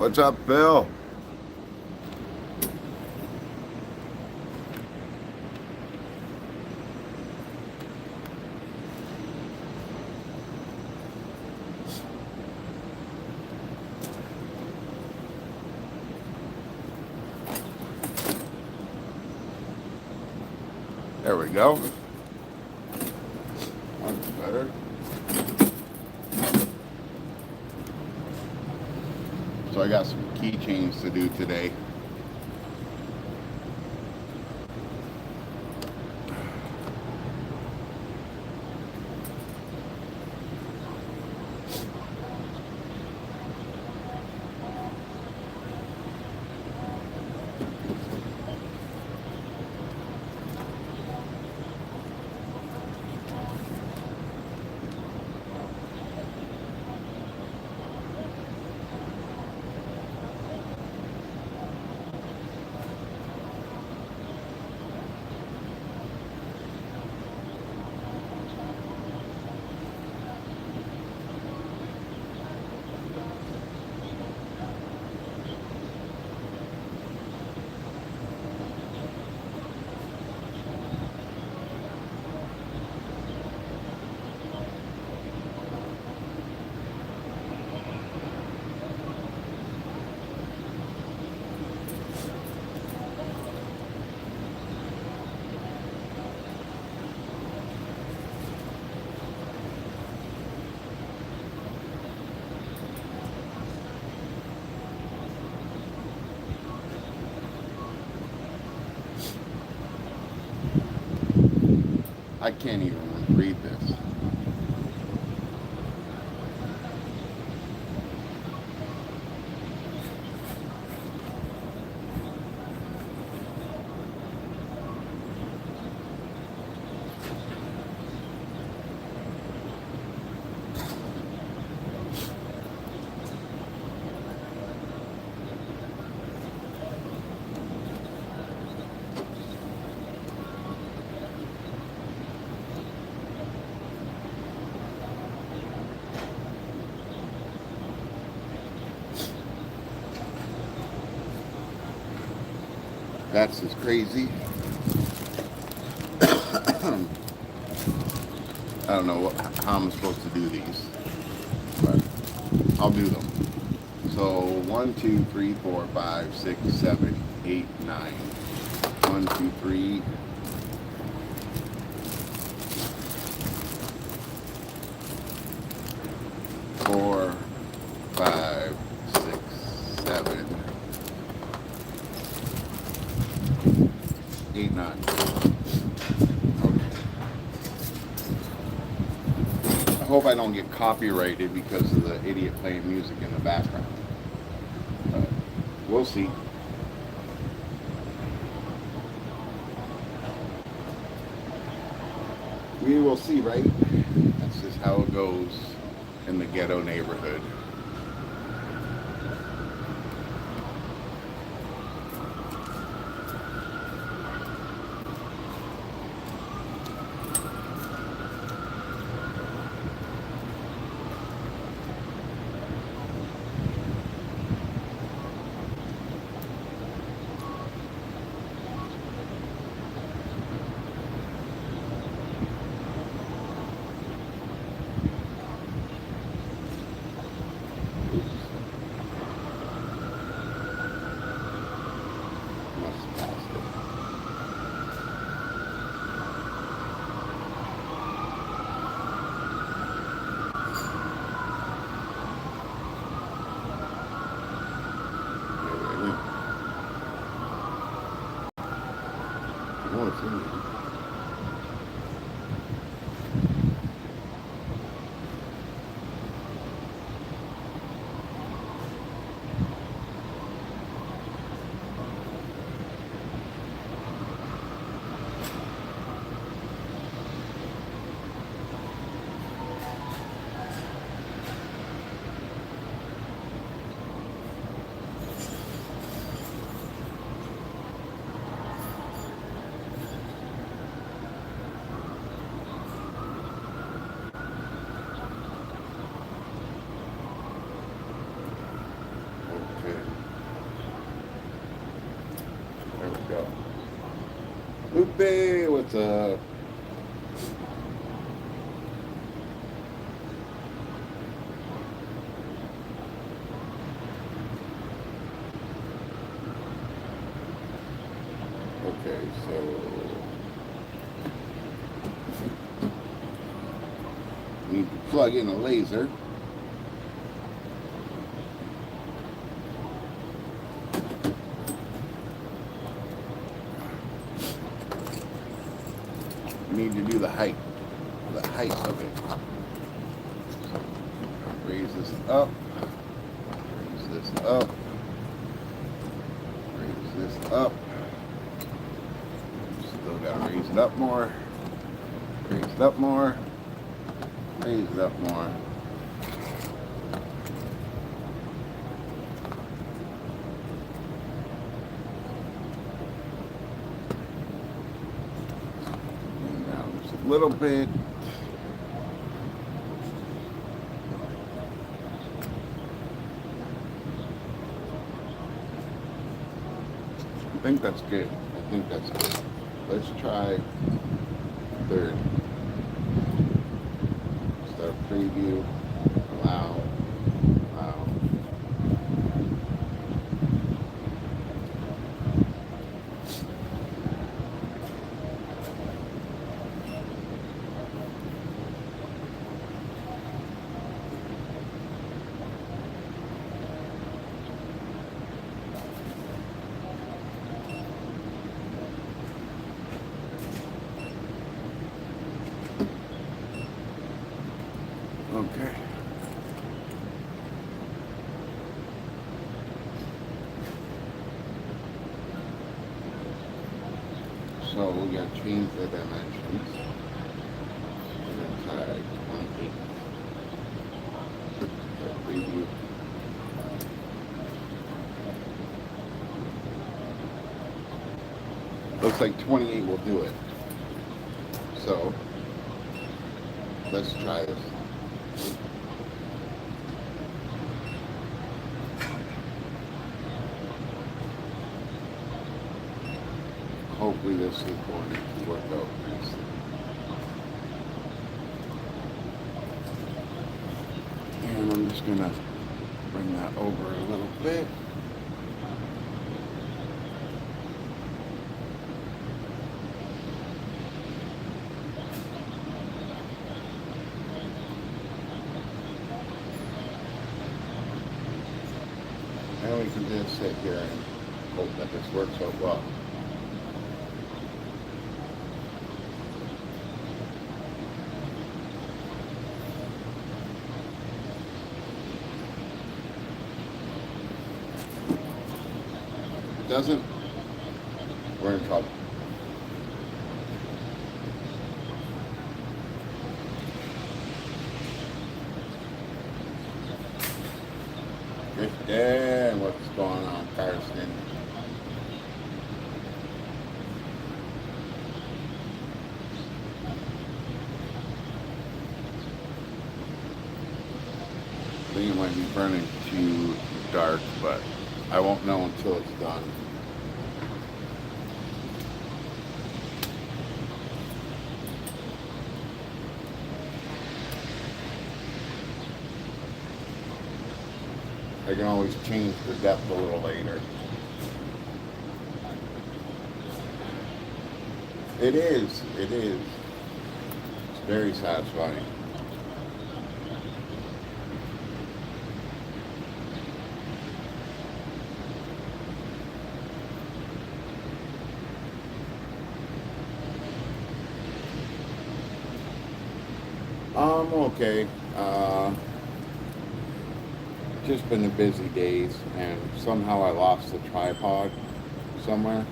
What's up, Bill? There we go. That's better. So I got some keychains to do today. I can't even read this. That's just crazy. I don't know how I'm supposed to do these, but I'll do them. So 1, 2, 3, 4, 5, 6, 7, 8, 9. 1, 2, 3. 4, 5, 6, 7, 8, 9. Okay. I hope I don't get copyrighted because of the idiot playing music in the background. But we'll see. We will see, right? That's just how it goes in the ghetto neighborhood. Guadalupe, what's up? Okay, so need to plug in a laser. Need to do the height of it. So raise this up, raise this up, raise this up. Still gotta raise it up more, raise it up more, raise it up more. A little bit. I think that's good. I think that's good. Let's try third. Start preview. Allow. Allow. Okay. So we got to change the dimensions. We're going to try 28. Preview. Looks like 28 will do it. So let's try this. Hopefully this is going to work out nicely. And I'm just going to bring that over a little bit. And we can just sit here and hope that this works out well. Doesn't, we're in trouble. Kristen, what's going on, Karsten? I think it might be burning too dark, but I won't know until it's done. I can always change the depth a little later. It is. It's very satisfying. Okay. Just been a busy days, and somehow I lost the tripod somewhere.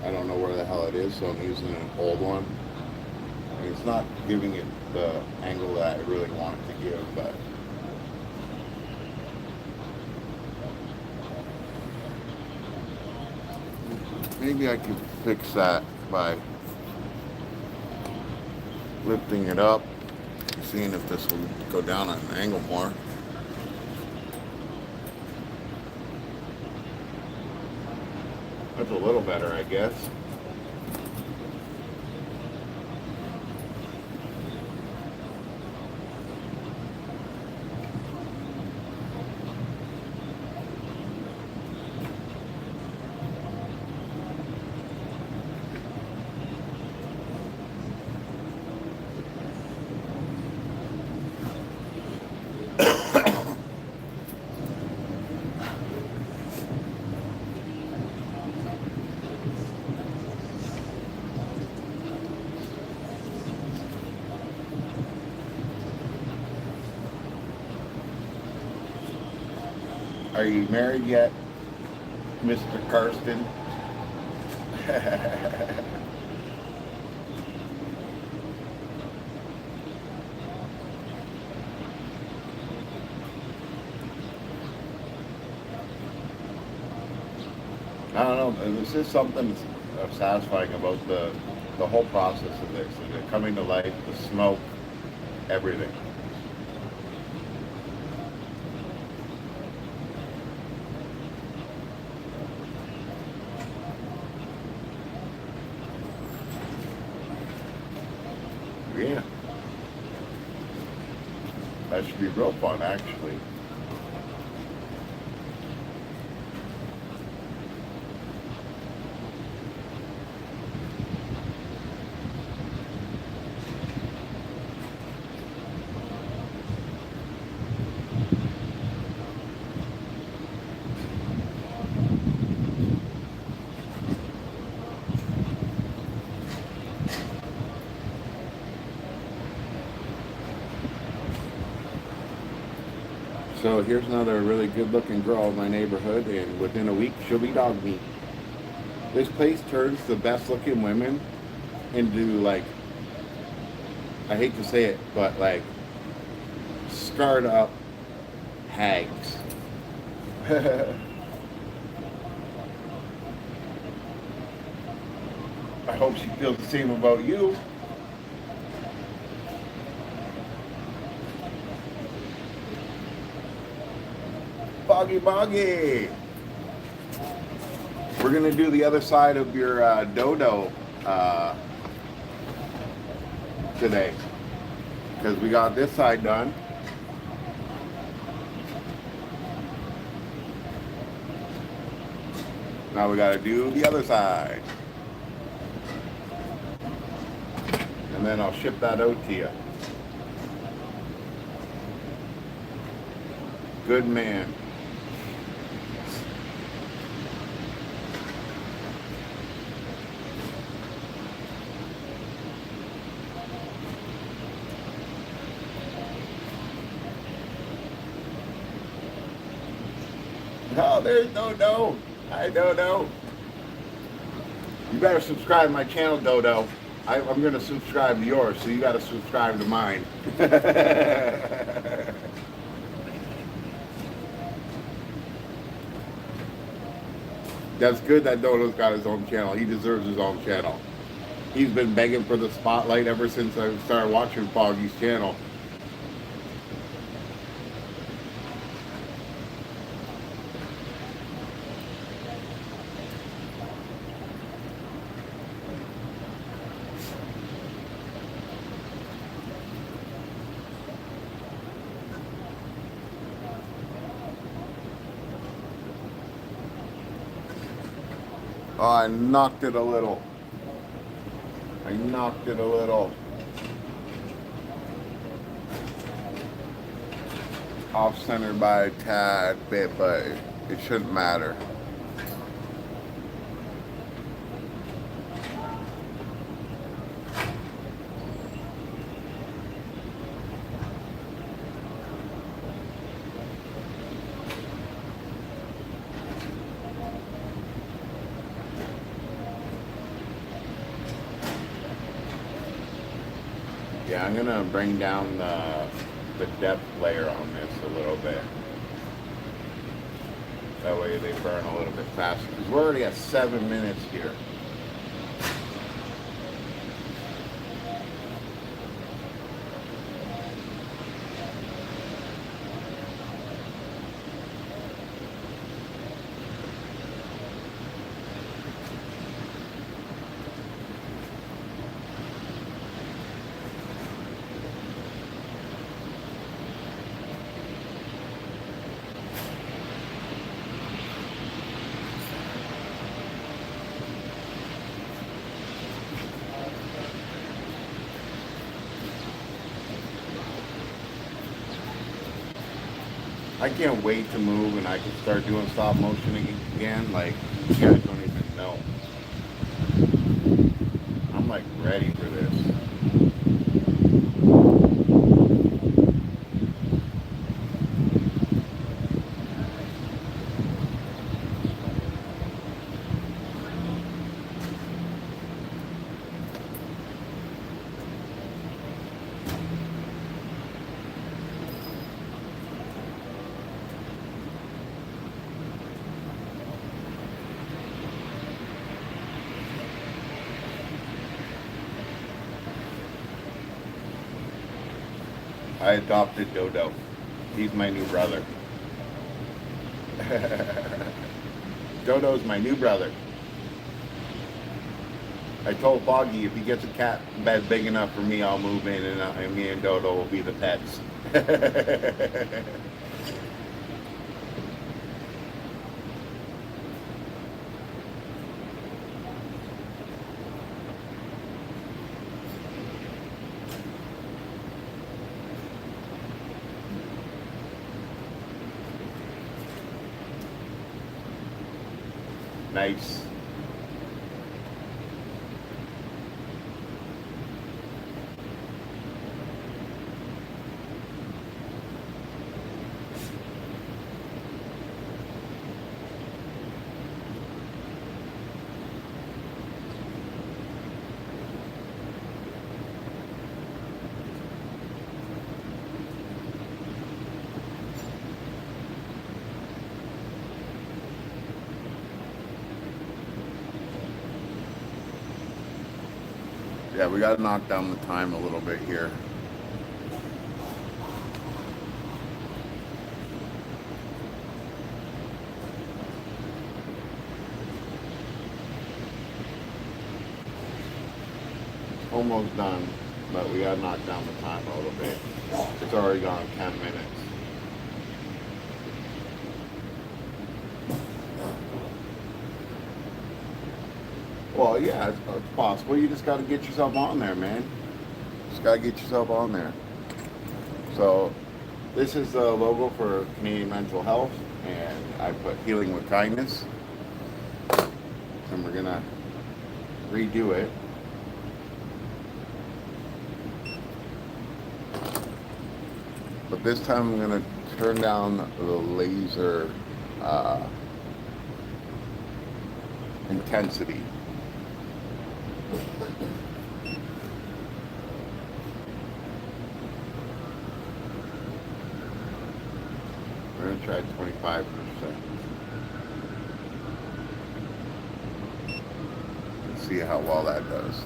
I don't know where the hell it is, so I'm using an old one. I mean, it's not giving it the angle that I really want it to give, but maybe I could fix that by lifting it up, seeing if this will go down at an angle more. That's a little better, I guess. Are you married yet, Mr. Karsten? I don't know. There's just something satisfying about the whole process of this. And it coming to life, the smoke, everything. Yeah. That should be real fun, actually. So here's another really good looking girl in my neighborhood, and within a week she'll be dog meat. This place turns the best looking women into, like, I hate to say it, but like scarred up hags. I hope she feels the same about you. Boggy. We're gonna do the other side of your dodo today, because we got this side done. Now we gotta do the other side, and then I'll ship that out to you. Good man. No, there's no no. I don't know. You better subscribe to my channel, Dodo. I'm going to subscribe to yours, so you got to subscribe to mine. That's good that Dodo's got his own channel. He deserves his own channel. He's been begging for the spotlight ever since I started watching Foggy's channel. Oh, I knocked it a little. Off center by a tad bit, but it shouldn't matter. Yeah, I'm gonna bring down the depth layer on this a little bit. That way they burn a little bit faster. Because we're already at 7 minutes here. I can't wait to move and I can start doing stop motion again. Like, you guys don't even know. I'm like ready for this. I adopted Dodo. He's my new brother. Dodo's my new brother. I told Foggy if he gets a cat bed big enough for me, I'll move in and me and Dodo will be the pets. Nice. Yeah, we got to knock down the time a little bit here. It's almost done, but we got to knock down the time a little bit. It's already gone 10 minutes. Well, yeah, it's possible. You just got to get yourself on there, man. Just got to get yourself on there. So, this is the logo for Canadian Mental Health, and I put Healing with Kindness. And we're going to redo it. But this time I'm going to turn down the laser intensity. We're going to try 25%. Let's see how well that does.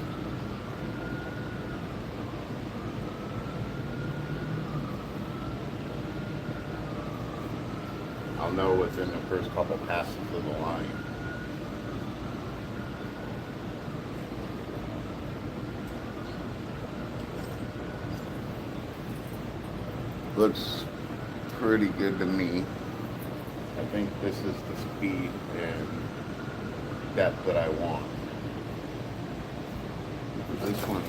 I'll know within the first couple passes of the line. Looks pretty good to me. I think this is the speed and depth that I want. This one,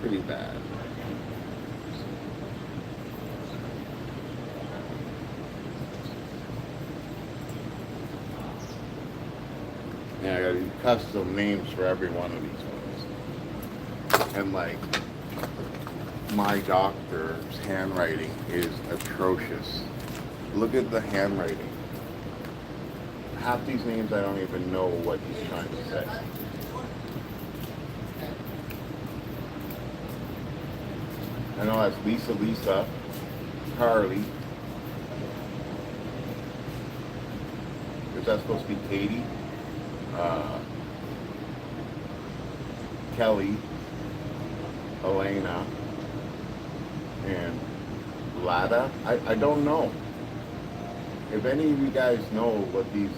pretty bad. Yeah, I gotta do custom names for every one of these ones. And like, my doctor's handwriting is atrocious. Look at the handwriting. Half these names I don't even know what he's trying to say. I know that's Lisa, Carly. Is that supposed to be Katie? Kelly, Elena, and Lada. I don't know. If any of you guys know what these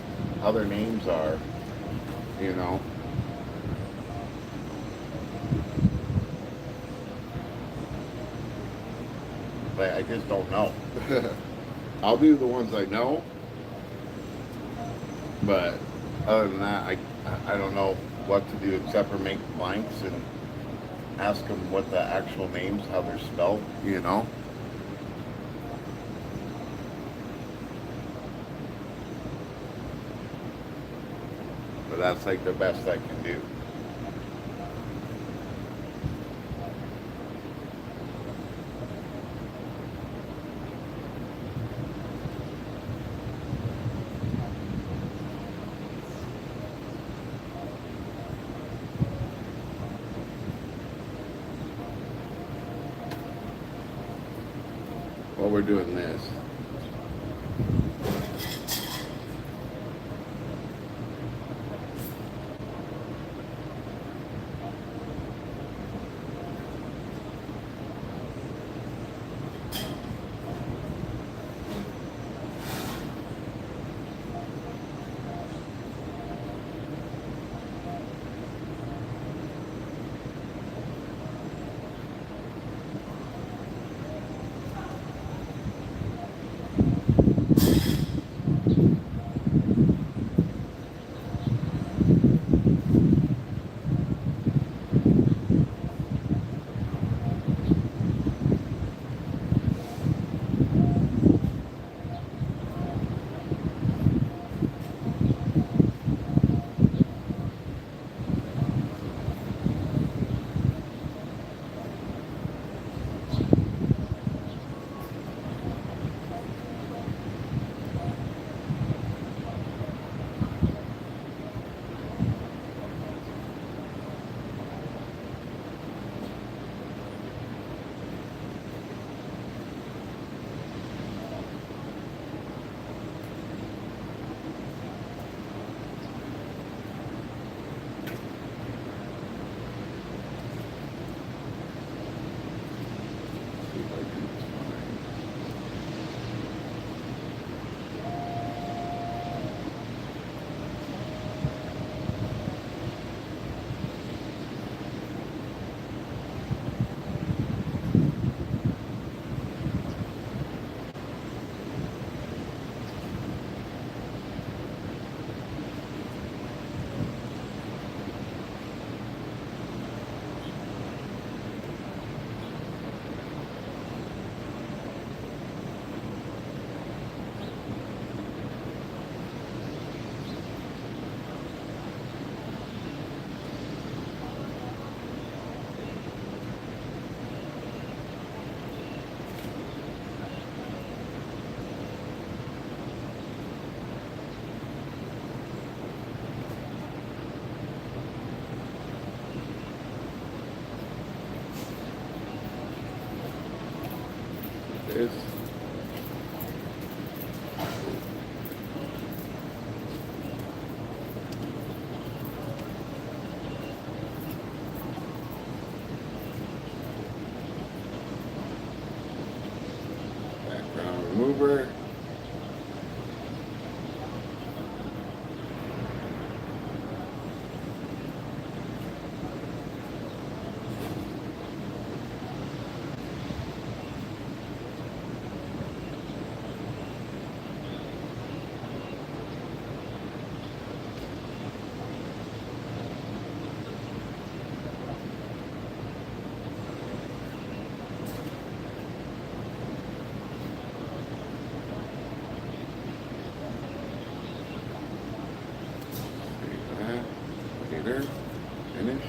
other names are, you know. But I just don't know. I'll do the ones I know. But other than that, I don't know what to do except for make blanks and ask them what the actual names, how they're spelled, you know. But that's like the best I can do. While we're doing this, it is. Background remover. Finish.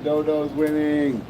Dodo's winning.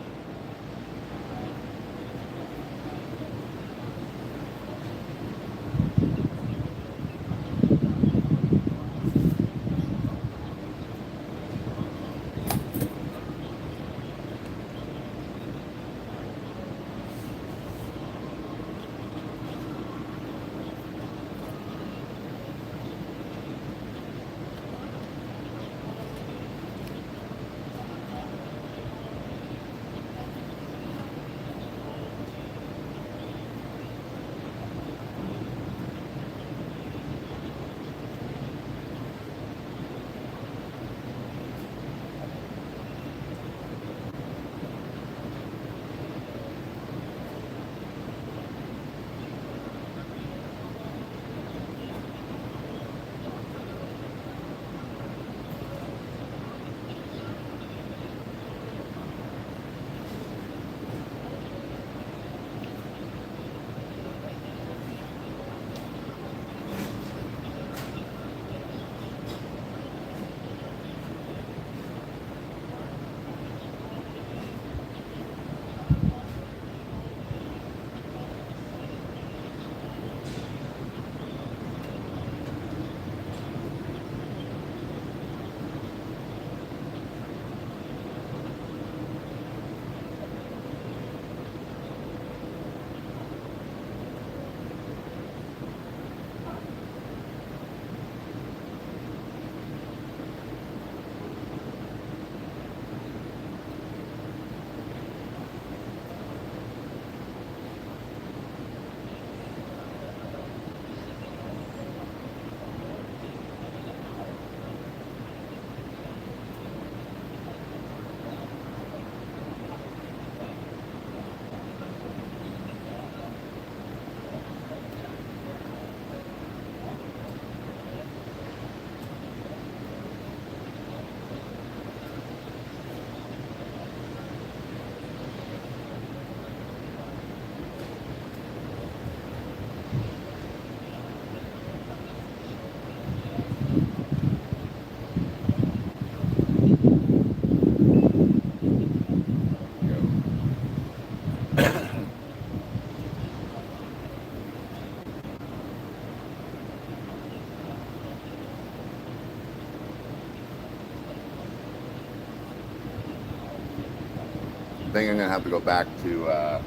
I think I'm gonna have to go back to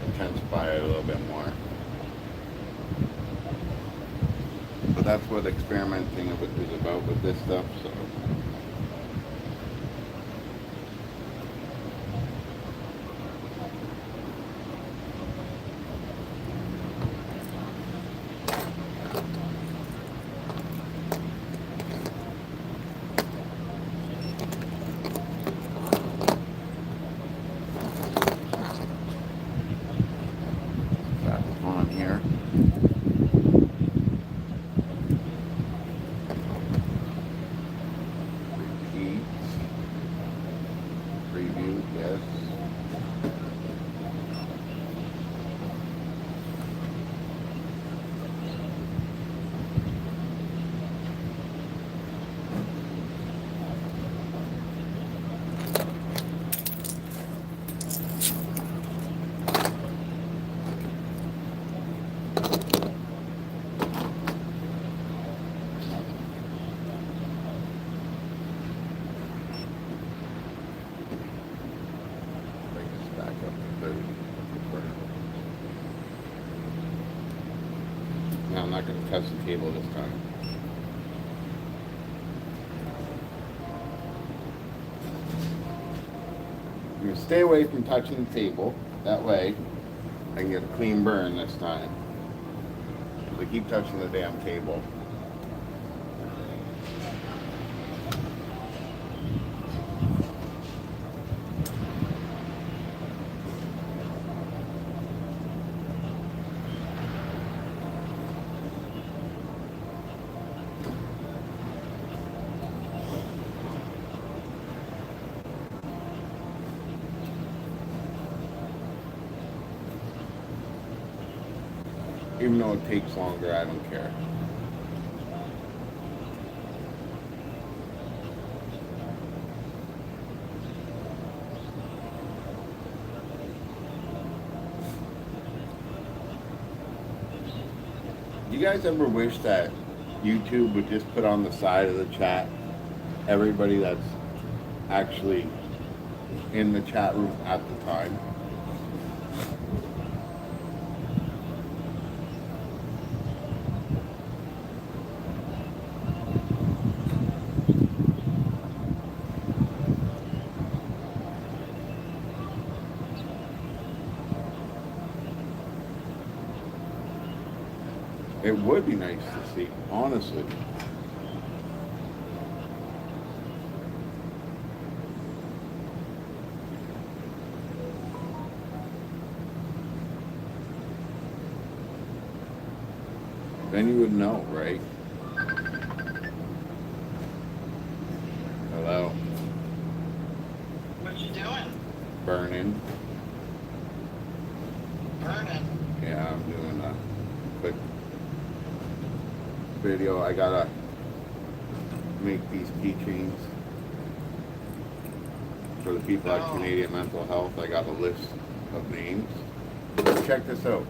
intensify it a little bit more. But that's what experimenting is about with this stuff. So. I'm not going to test the table this time. I'm going to stay away from touching the table. That way, I can get a clean burn this time. If I keep touching the damn table. Even though it takes longer, I don't care. You guys ever wish that YouTube would just put on the side of the chat everybody that's actually in the chat room at the time? It would be nice to see, honestly. Then you would know, right? Hello? What you doing? Burning. Burning. Yeah, I'm doing a quick video. I gotta make these keychains for the people at Canadian Mental Health. I got a list of names. Check this out.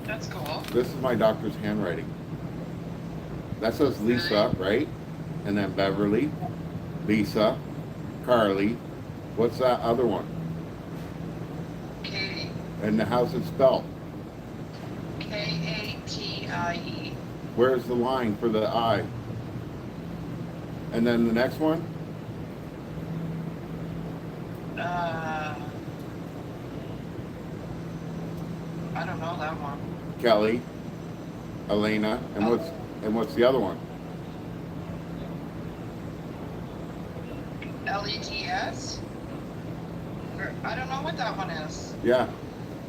That's cool. This is my doctor's handwriting. That says Lisa, right? And then Beverly, Lisa, Carly. What's that other one? Katie. And how's it spelled? Katie. Where's the line for the I? And then the next one? I don't know that one. Kelly, Elena, and what's the other one? LETS? I don't know what that one is. Yeah.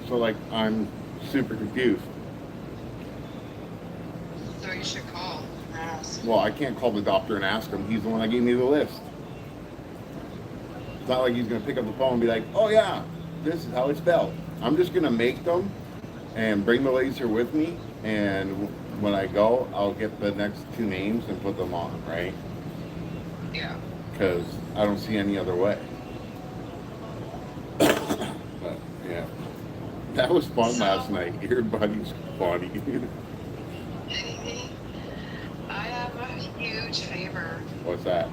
So like I'm super confused. So you should call and ask. Well, I can't call the doctor and ask him. He's the one that gave me the list. It's not like he's gonna pick up the phone and be like, oh yeah, this is how it's spelled. I'm just gonna make them and bring the laser with me, and when I go, I'll get the next two names and put them on, right? Yeah. Because I don't see any other way. But yeah, that was fun last night. Your buddy's funny. I have a huge favor. What's that?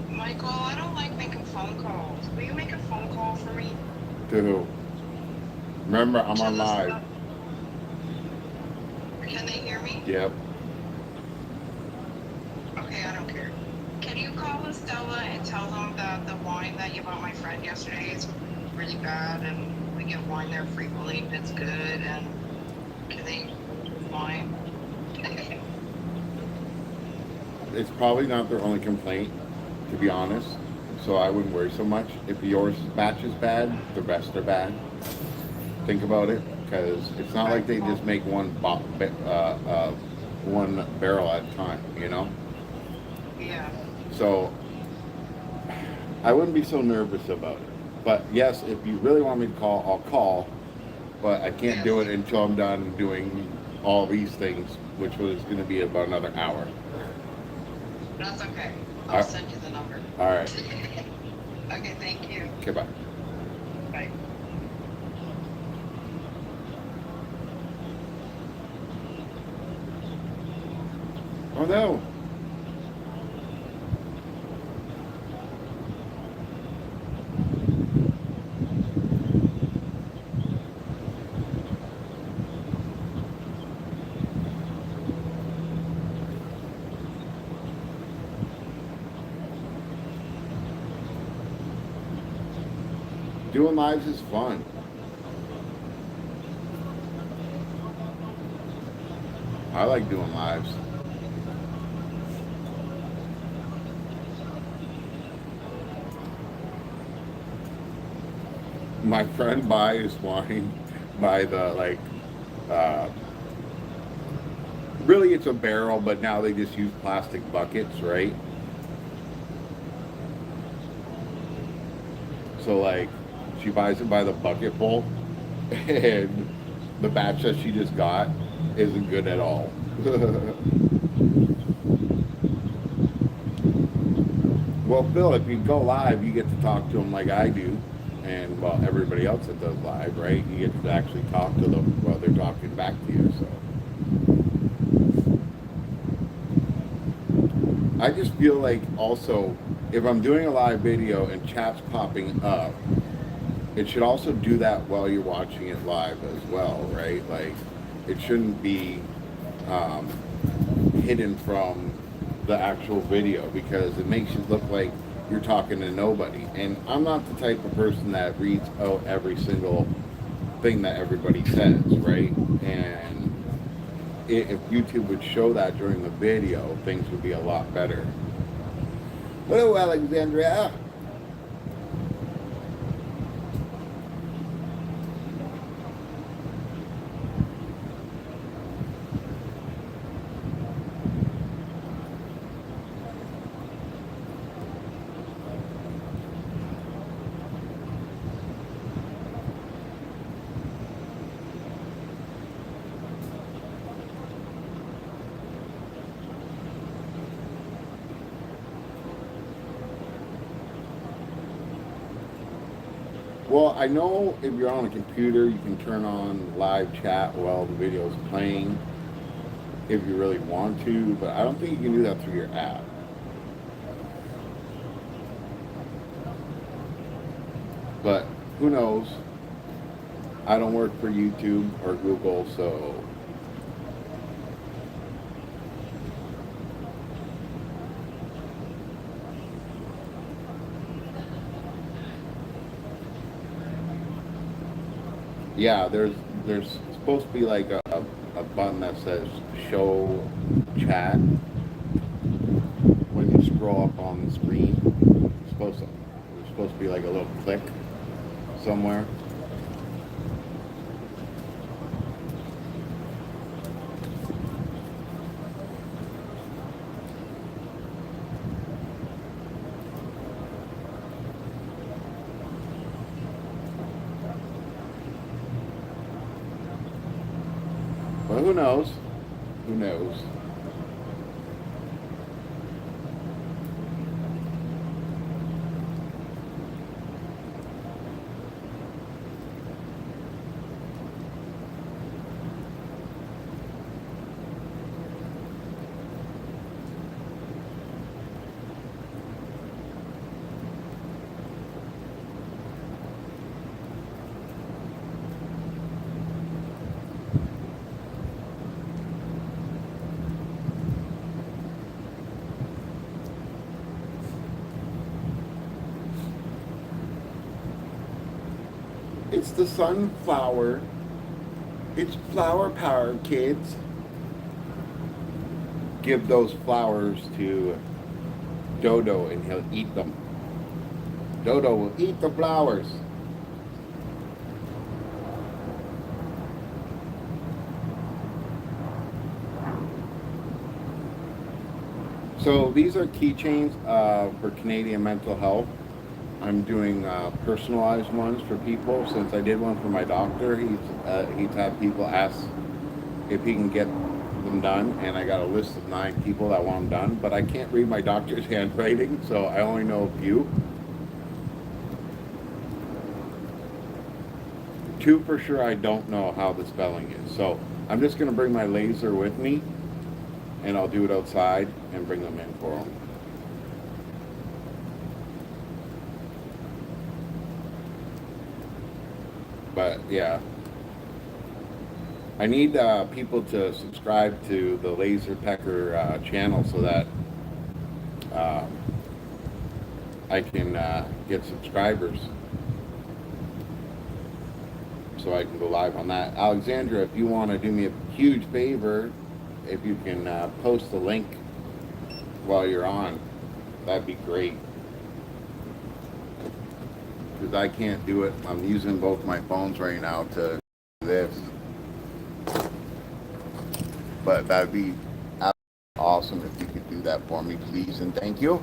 Michael, I don't like making phone calls. Will you make a phone call for me? To who? Remember, I'm on To live. Can they hear me? Yep. Okay, I don't care. Can you call Estella and tell them that the wine that you bought my friend yesterday is really bad, and we get wine there frequently, it's good, and can they wine? It's probably not their only complaint, to be honest. So I wouldn't worry so much. If yours batch is bad, the rest are bad. Think about it, because it's not like they just make one barrel at a time, you know? Yeah. So I wouldn't be so nervous about it. But yes, if you really want me to call, I'll call. But I can't do it until I'm done doing all these things, which was going to be about another hour. That's okay. I'll send you the number. All right. Okay, thank you. Okay, bye. Bye. Oh no. Doing lives is fun. I like doing lives. My friend buys wine by the like uh, really it's a barrel, but now they just use plastic buckets, right? So like she buys it by the bucket full, and the batch that she just got isn't good at all. Well, Phil, if you go live, you get to talk to them like I do, and well, everybody else that does live, right? You get to actually talk to them while they're talking back to you. So I just feel like also if I'm doing a live video and chat's popping up, it should also do that while you're watching it live as well, right? Like it shouldn't be um, hidden from the actual video because it makes you look like you're talking to nobody. And I'm not the type of person that reads out every single thing that everybody says, right? And if YouTube would show that during the video, things would be a lot better. Hello, Alexandria. Well, I know if you're on a computer, you can turn on live chat while the video is playing if you really want to, but I don't think you can do that through your app. But who knows? I don't work for YouTube or Google, so yeah, there's supposed to be like a button that says show chat when you scroll up on the screen. It's supposed to be like a little click somewhere. But who knows? Who knows? It's the sunflower. It's flower power, kids. Give those flowers to Dodo and he'll eat them. Dodo will eat the flowers. So these are keychains for Canadian mental health. I'm doing personalized ones for people. Since I did one for my doctor, he's had people ask if he can get them done, and I got a list of 9 people that want them done, but I can't read my doctor's handwriting, so I only know a few. 2 for sure I don't know how the spelling is, so I'm just going to bring my laser with me, and I'll do it outside and bring them in for them. But yeah, I need people to subscribe to the Laser Pecker channel so that I can get subscribers. so I can go live on that. Alexandra, if you want to do me a huge favor, if you can post the link while you're on, that'd be great. Because I can't do it. I'm using both my phones right now to do this. But that'd be awesome if you could do that for me, please, and thank you.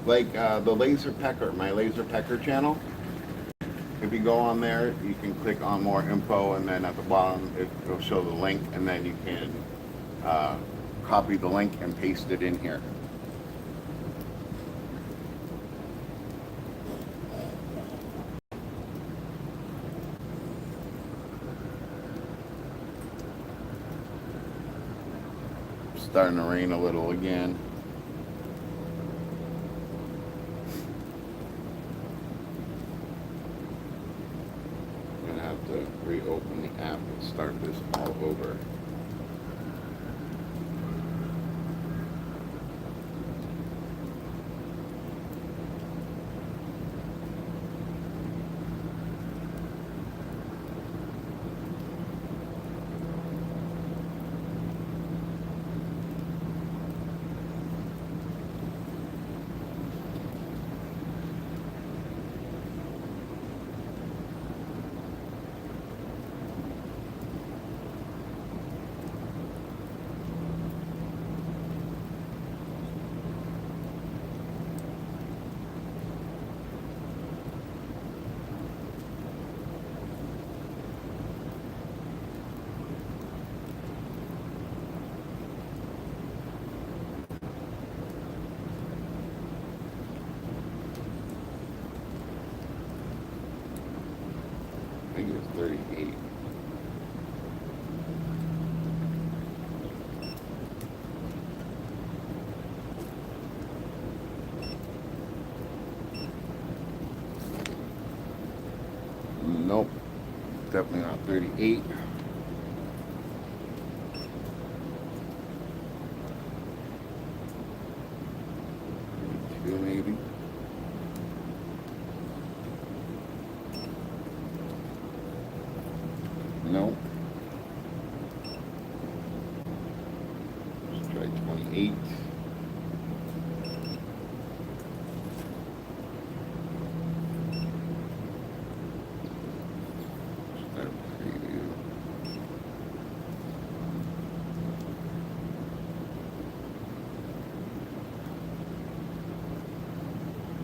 Like the laser pecker, my laser pecker channel. If you go on there, you can click on more info, and then at the bottom it'll show the link, and then you can copy the link and paste it in here. Starting to rain a little again. To reopen the app and start this all over. I think it's 38. Nope, definitely not 38. Maybe. No. Let's try 28. Start preview.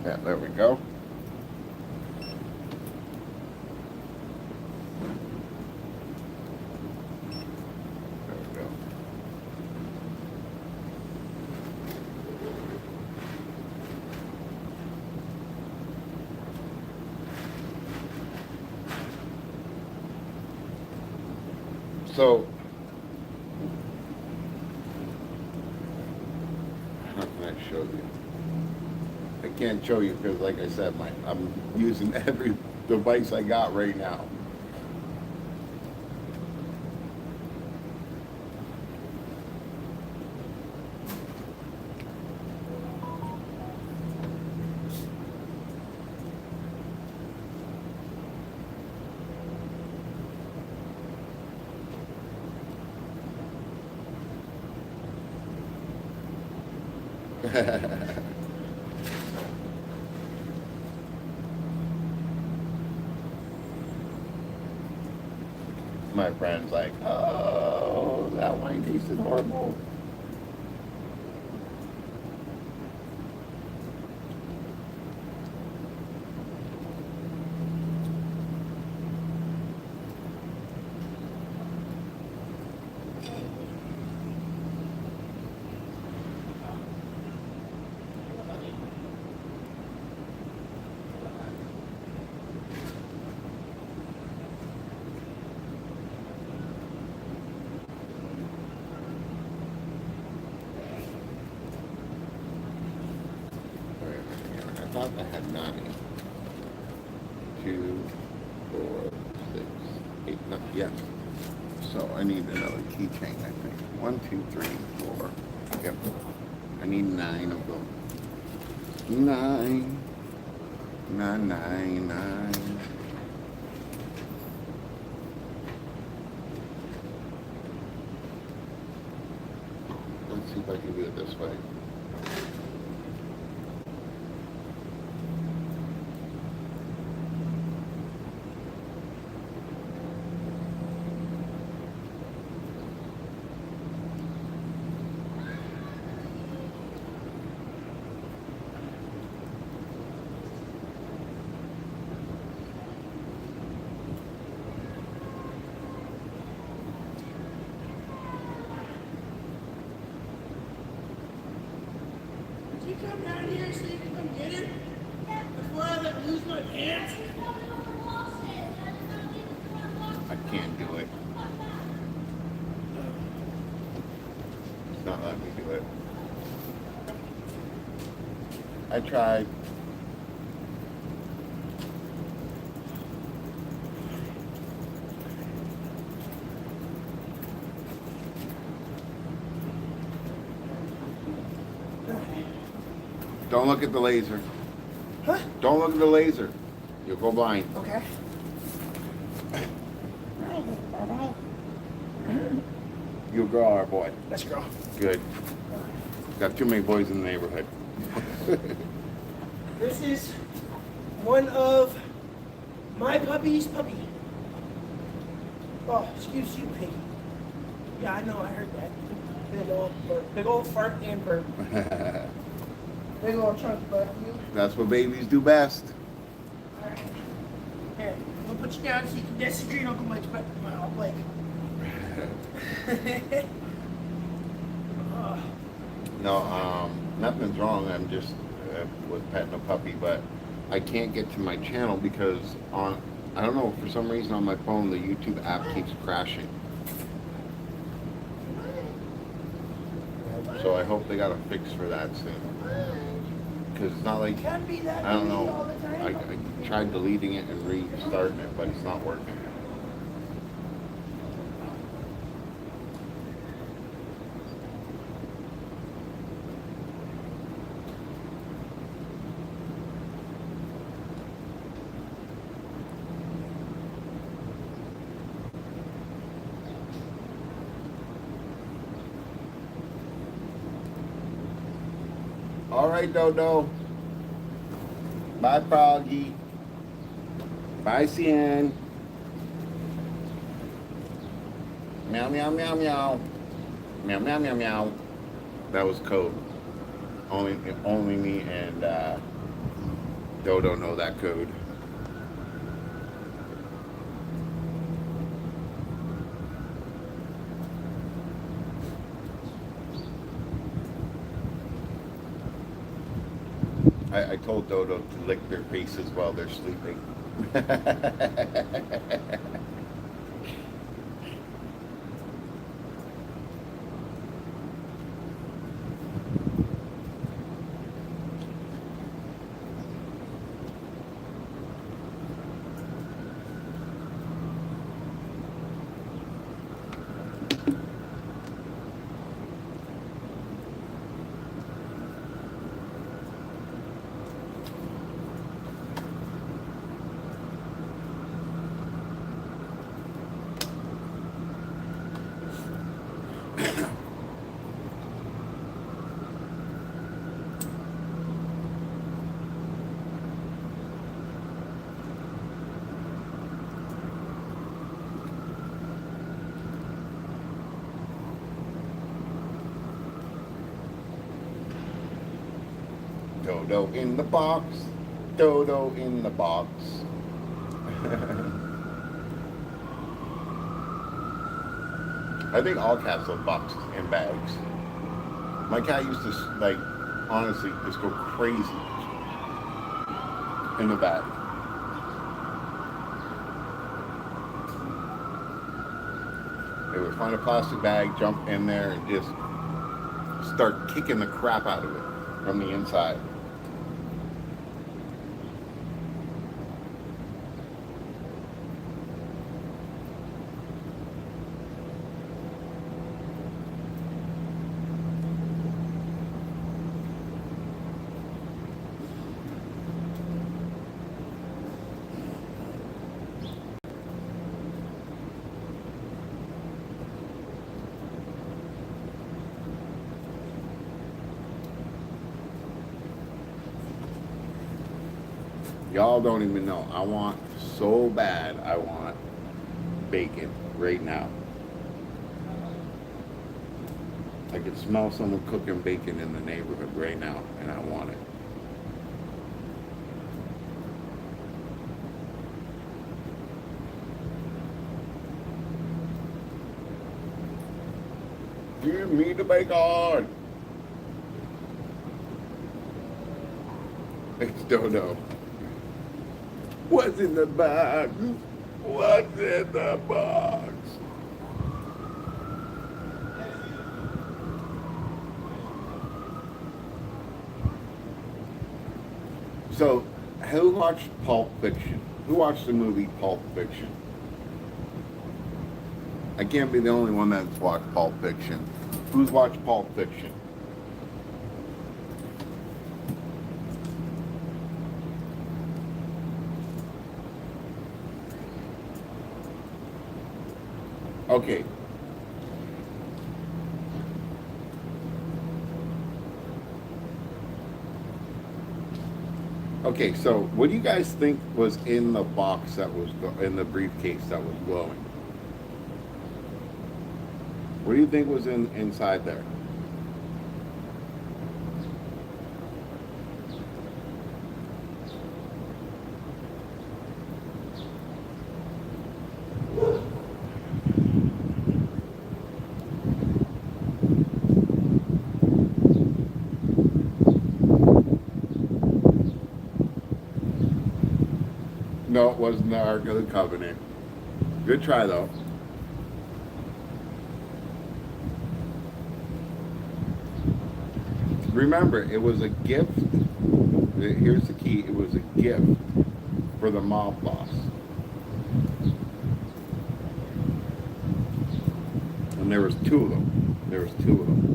Yeah, there we go. So, how can I show you? I can't show you because, like I said, I'm using every device I got right now. My friend's like, oh, that wine tasted horrible. I thought I had 9. 2, 4, 6, 8, 9. Yeah. So I need another keychain, I think. 1, 2, 3, 4. Yep. I need 9 of them. 9. 9, 9, 9. Let's see if I can do it this way. You come down here so you can come get it? Before I like lose my pants? I can't do it. It's not letting me do it. I tried. Don't look at the laser. Huh? Don't look at the laser. You'll go blind. Okay. You'll grow our boy. Let's go. Good. Got too many boys in the neighborhood. This is one of my puppy's puppy. Oh, excuse you, piggy. Yeah, I know, I heard that. Big old burp. Big old fart and burp. Big old chunk butt. You. That's what babies do best. Alright. Here, we'll put you down so you can disagree Uncle Mike's butt. Well, like. No, nothing's wrong. I'm just with petting a puppy, but I can't get to my channel because I don't know, for some reason on my phone the YouTube app keeps crashing. So I hope they got a fix for that soon. Because it's not like, Can be that I don't easy know, all the time. I tried deleting it and restarting it, but it's not working. All right, Dodo. Bye, Froggy. Bye, Cien. Meow, meow, meow, meow. Meow, meow, meow, meow. That was code. Only me and Dodo know that code. I told Dodo to lick their faces while they're sleeping. Dodo in the box. Dodo in the box. I think all cats love boxes and bags. My cat used to, like, honestly, just go crazy in the bag. They would find a plastic bag, jump in there, and just start kicking the crap out of it from the inside. Y'all don't even know. I want so bad. I want bacon right now. I can smell someone cooking bacon in the neighborhood right now, and I want it. Give me the bacon. It's Dodo. What's in the box? What's in the box? So, who watched Pulp Fiction? Who watched the movie Pulp Fiction? I can't be the only one that's watched Pulp Fiction. Who's watched Pulp Fiction? Okay. Okay, so what do you guys think was in the box that was in the briefcase that was glowing? What do you think was inside there? No, it wasn't the Ark of the Covenant. Good try, though. Remember, it was a gift. Here's the key. It was a gift for the mob boss. And there was two of them. There was two of them.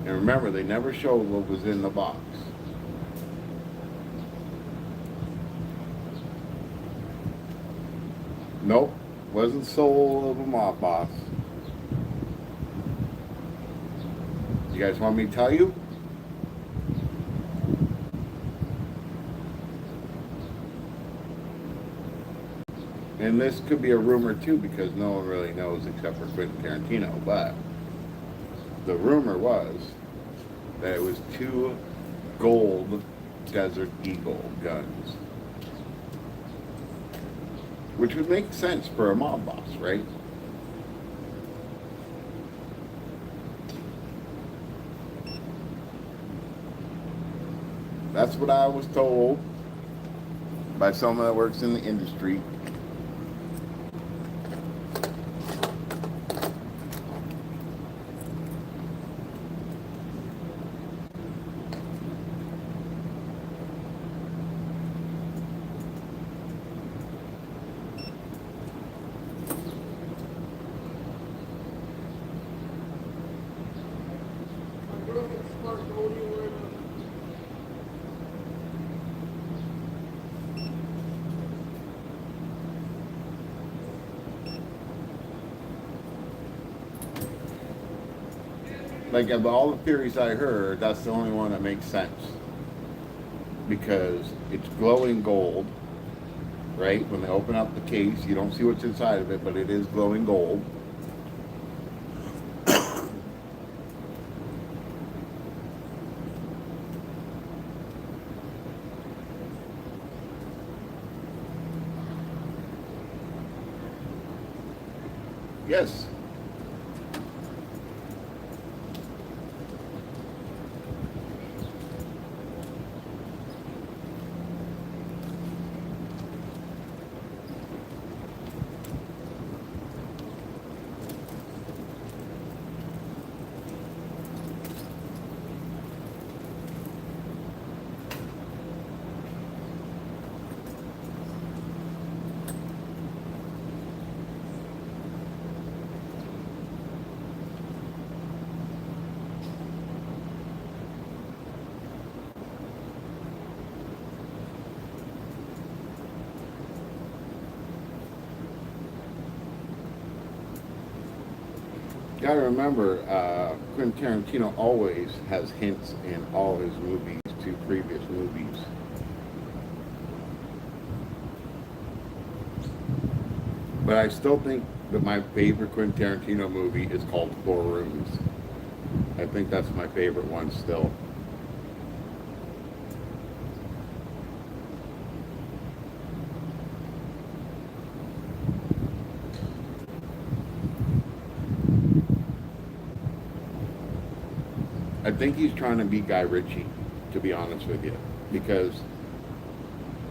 And remember, they never showed what was in the box. Nope, wasn't soul of a mob boss. You guys want me to tell you? And this could be a rumor too, because no one really knows except for Quentin Tarantino, but the rumor was that it was 2 gold Desert Eagle guns. Which would make sense for a mob boss, right? That's what I was told by someone that works in the industry. Like, of all the theories I heard, that's the only one that makes sense. Because it's glowing gold, right? When they open up the case, you don't see what's inside of it, but it is glowing gold. Yes. Gotta remember, Quentin Tarantino always has hints in all his movies to previous movies. But I still think that my favorite Quentin Tarantino movie is called Four Rooms. I think that's my favorite one still. I think he's trying to be Guy Ritchie, to be honest with you, because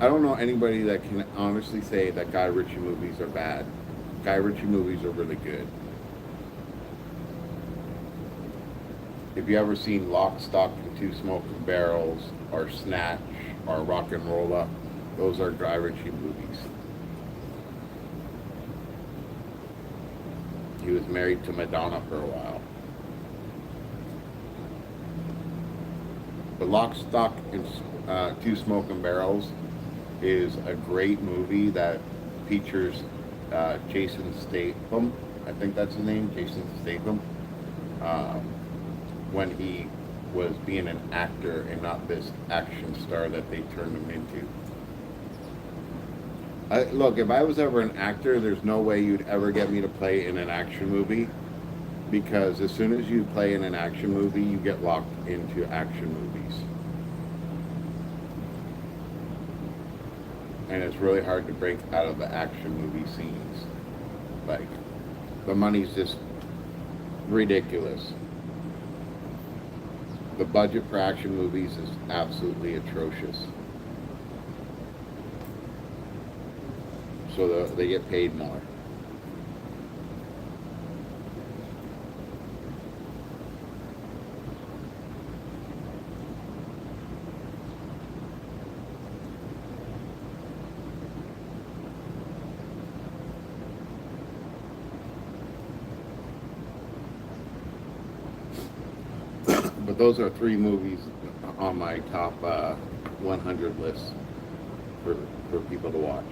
I don't know anybody that can honestly say that Guy Ritchie movies are bad. Guy Ritchie movies are really good. If you ever seen Lock, Stock, and Two Smoking Barrels, or Snatch, or Rock and Rolla, those are Guy Ritchie movies. He was married to Madonna for a while. But Lock, Stock, and Two Smoking Barrels is a great movie that features Jason Statham. I think that's his name, Jason Statham. When he was being an actor and not this action star that they turned him into. Look, if I was ever an actor, there's no way you'd ever get me to play in an action movie, because as soon as you play in an action movie, you get locked into action movies. And it's really hard to break out of the action movie scenes. Like, the money's just ridiculous. The budget for action movies is absolutely atrocious. So they get paid more. But those are 3 movies on my top 100 list for people to watch.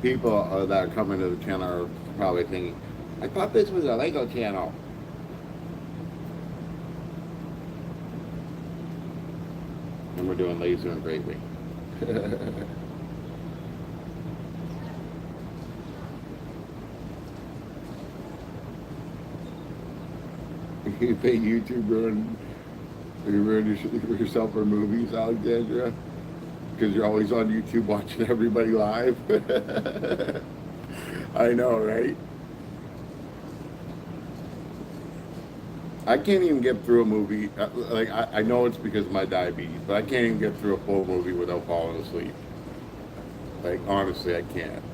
People that are coming to the channel are probably thinking, I thought this was a Lego channel. And we're doing laser engraving. You pay YouTuber and you ruin yourself for movies, Alexandra? Because you're always on YouTube watching everybody live. I know, right? I can't even get through a movie. Like, I know it's because of my diabetes, but I can't even get through a full movie without falling asleep. Like, honestly, I can't.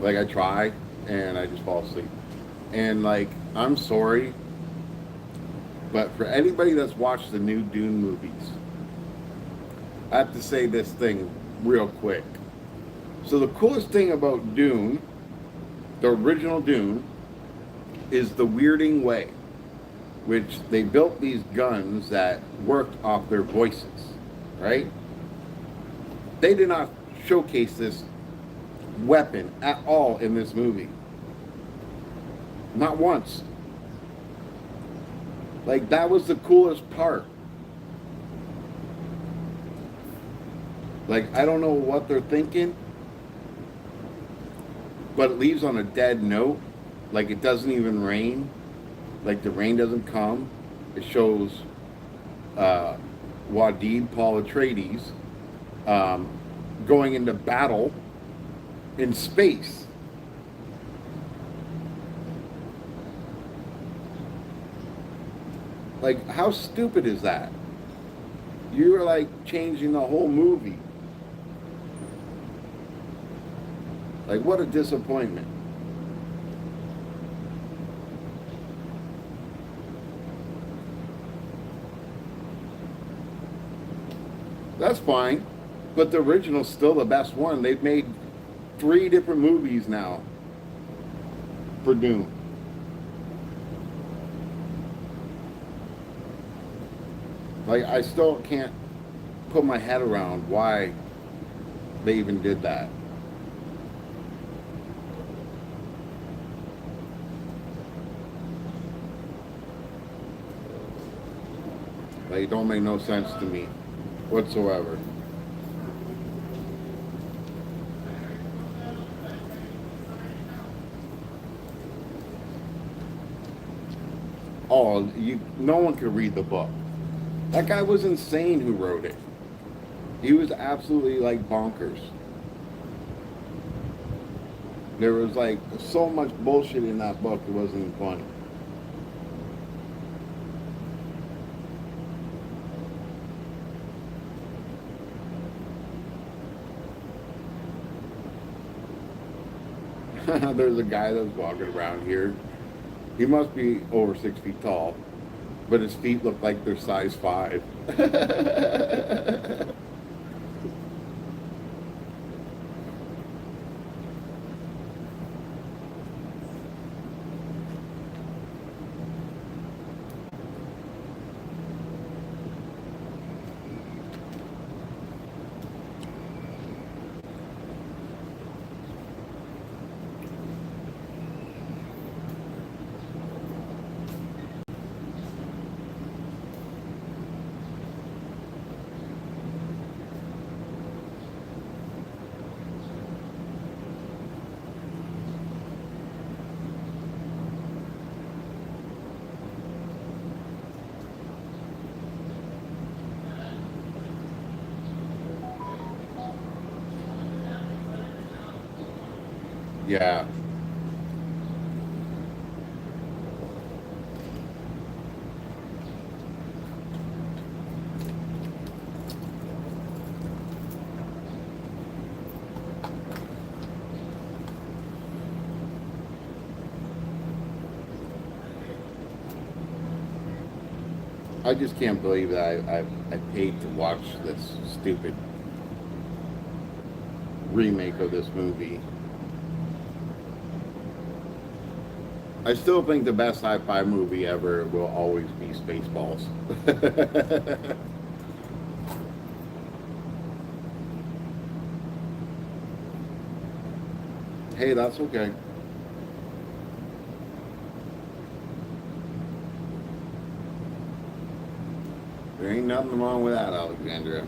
Like, I try, and I just fall asleep. And, like, I'm sorry, but for anybody that's watched the new Dune movies, I have to say this thing real quick. So the coolest thing about Dune, the original Dune, is the weirding way, which they built these guns that worked off their voices, right? They did not showcase this weapon at all in this movie. Not once. Like, that was the coolest part. Like, I don't know what they're thinking, but it leaves on a dead note. Like, it doesn't even rain. Like, the rain doesn't come. It shows Wadid, Paul Atreides, going into battle in space. Like, how stupid is that? You were like changing the whole movie. Like, what a disappointment. That's fine, but the original's still the best one. They've made 3 different movies now for Doom. Like, I still can't put my head around why they even did that. Like, it don't make no sense to me whatsoever. Oh, no one could read the book. That guy was insane who wrote it. He was absolutely like bonkers. There was like so much bullshit in that book, it wasn't even funny. There's a guy that's walking around here. He must be over 6 feet tall, but his feet look like they're size 5. Yeah. I just can't believe that I paid to watch this stupid remake of this movie. I still think the best sci-fi movie ever will always be Spaceballs. Hey, that's okay. There ain't nothing wrong with that, Alexandria.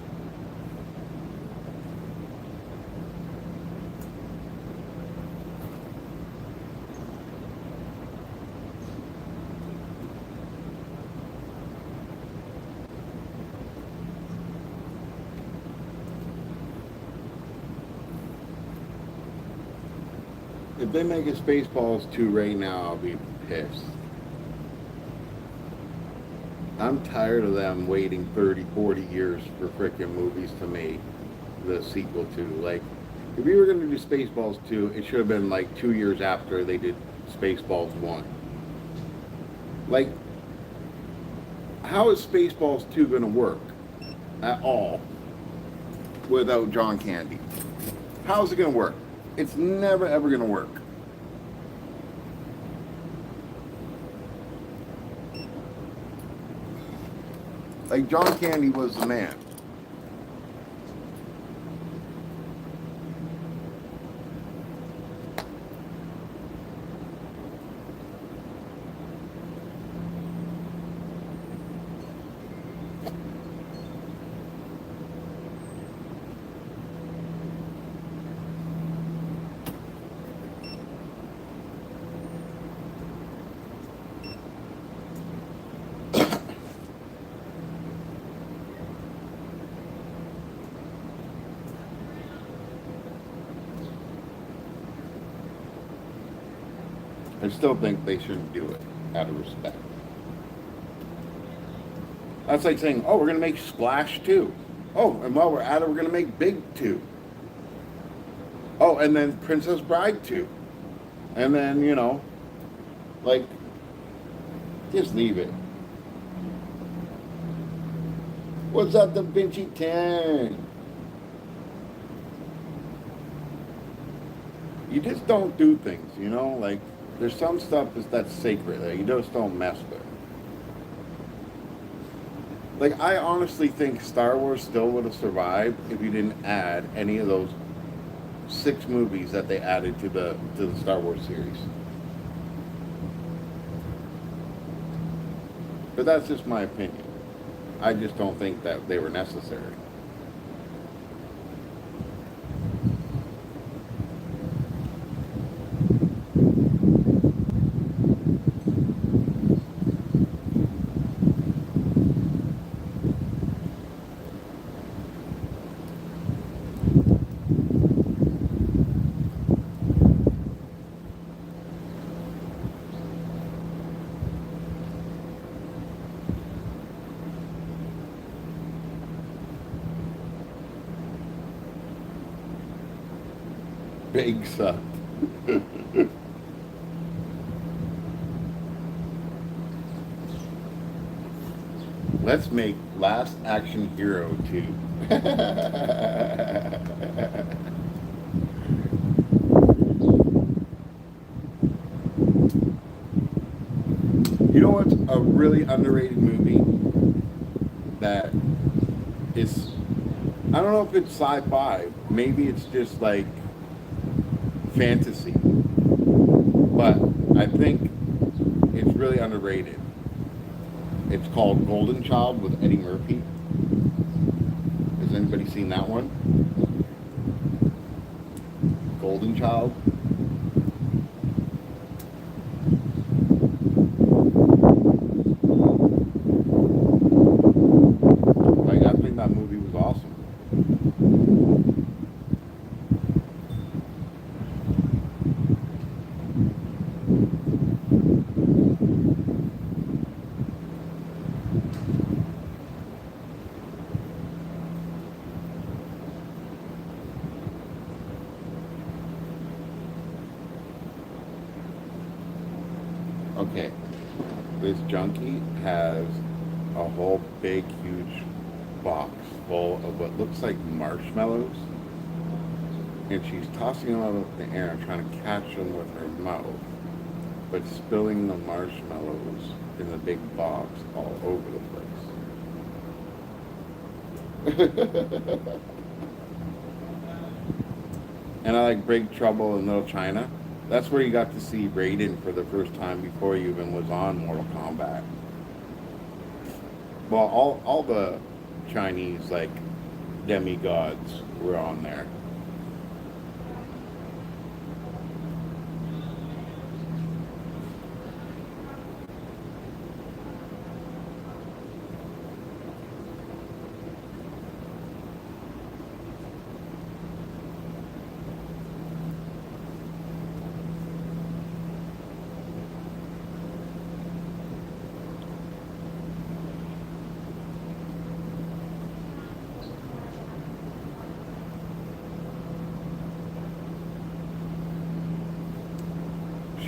If they make a Spaceballs 2 right now, I'll be pissed. I'm tired of them waiting 30, 40 years for frickin' movies to make the sequel to. Like, if you were going to do Spaceballs 2, it should have been like 2 years after they did Spaceballs 1. Like, how is Spaceballs 2 going to work at all without John Candy? How's it going to work? It's never ever going to work. Like, John Candy was the man. I still think they shouldn't do it out of respect. That's like saying, oh, we're going to make Splash 2. Oh, and while we're at it, we're going to make Big 2. Oh, and then Princess Bride 2. And then, you know, like, just leave it. What's up, Da Vinci 10? You just don't do things, you know? Like, there's some stuff that's sacred that you just don't mess with. Like, I honestly think Star Wars still would have survived if you didn't add any of those 6 movies that they added to the Star Wars series. But that's just my opinion. I just don't think that they were necessary. Big suck. Let's make Last Action Hero 2. You know what's a really underrated movie that is, I don't know if it's sci-fi, maybe it's just like fantasy, but I think it's really underrated. It's called Golden Child with Eddie Murphy. Has anybody seen that one? Golden Child. Like, I think that movie was awesome. Okay, this junkie has a whole big, huge box full of what looks like marshmallows, and she's tossing them out of the air and trying to catch them with her mouth, but spilling the marshmallows in the big box all over the place. And I like Big Trouble in Little China. That's where you got to see Raiden for the first time before he even was on Mortal Kombat. Well, all the Chinese, like, demigods were on there.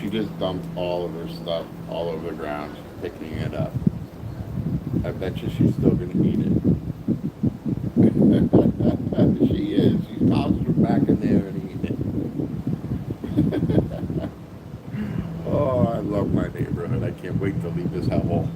She just dumped all of her stuff all over the ground, picking it up. I bet you she's still going to eat it. She is. She's tossing her back in there and eating it. Oh, I love my neighborhood. I can't wait to leave this hellhole.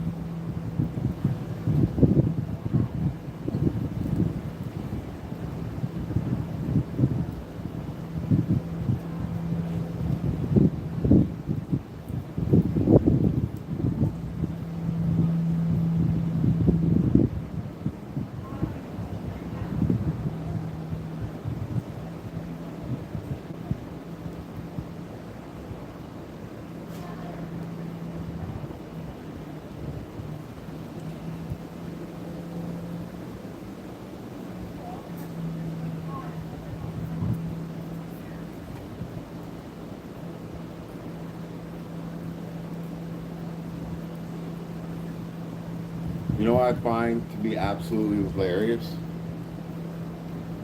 You know what I find to be absolutely hilarious?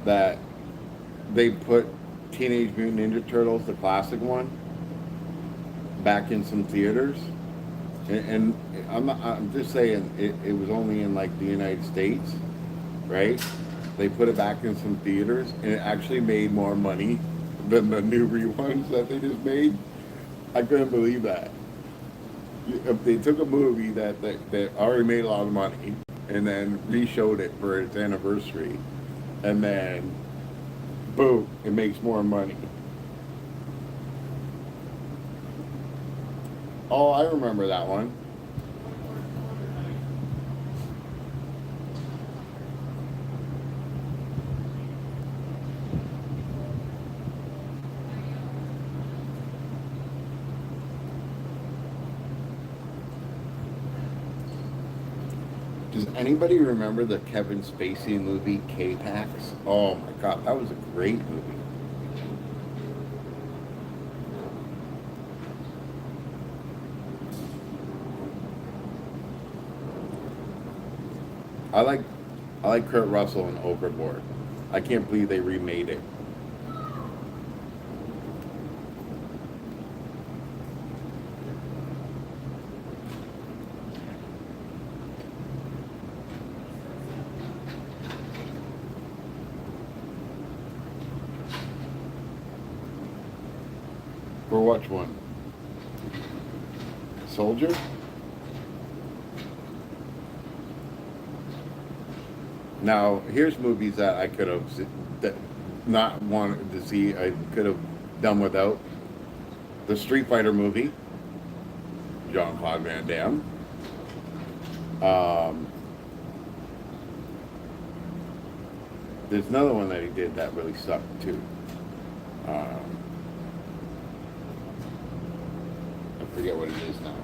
That they put Teenage Mutant Ninja Turtles, the classic one, back in some theaters. And I'm just saying, it was only in like the United States, right? They put it back in some theaters, and it actually made more money than the new reruns that they just made. I couldn't believe that. If they took a movie that already made a lot of money and then re-showed it for its anniversary, and then boom, it makes more money. Oh, I remember that one. Does anybody remember the Kevin Spacey movie K-Pax? Oh my god, that was a great movie. I like I like Kurt Russell in Overboard. I can't believe they remade it. For which one? Soldier? Now, here's movies that I could have not wanted to see. I could have done without. The Street Fighter movie, Jean-Claude Van Damme. There's another one that he did that really sucked too. I forget what it is now.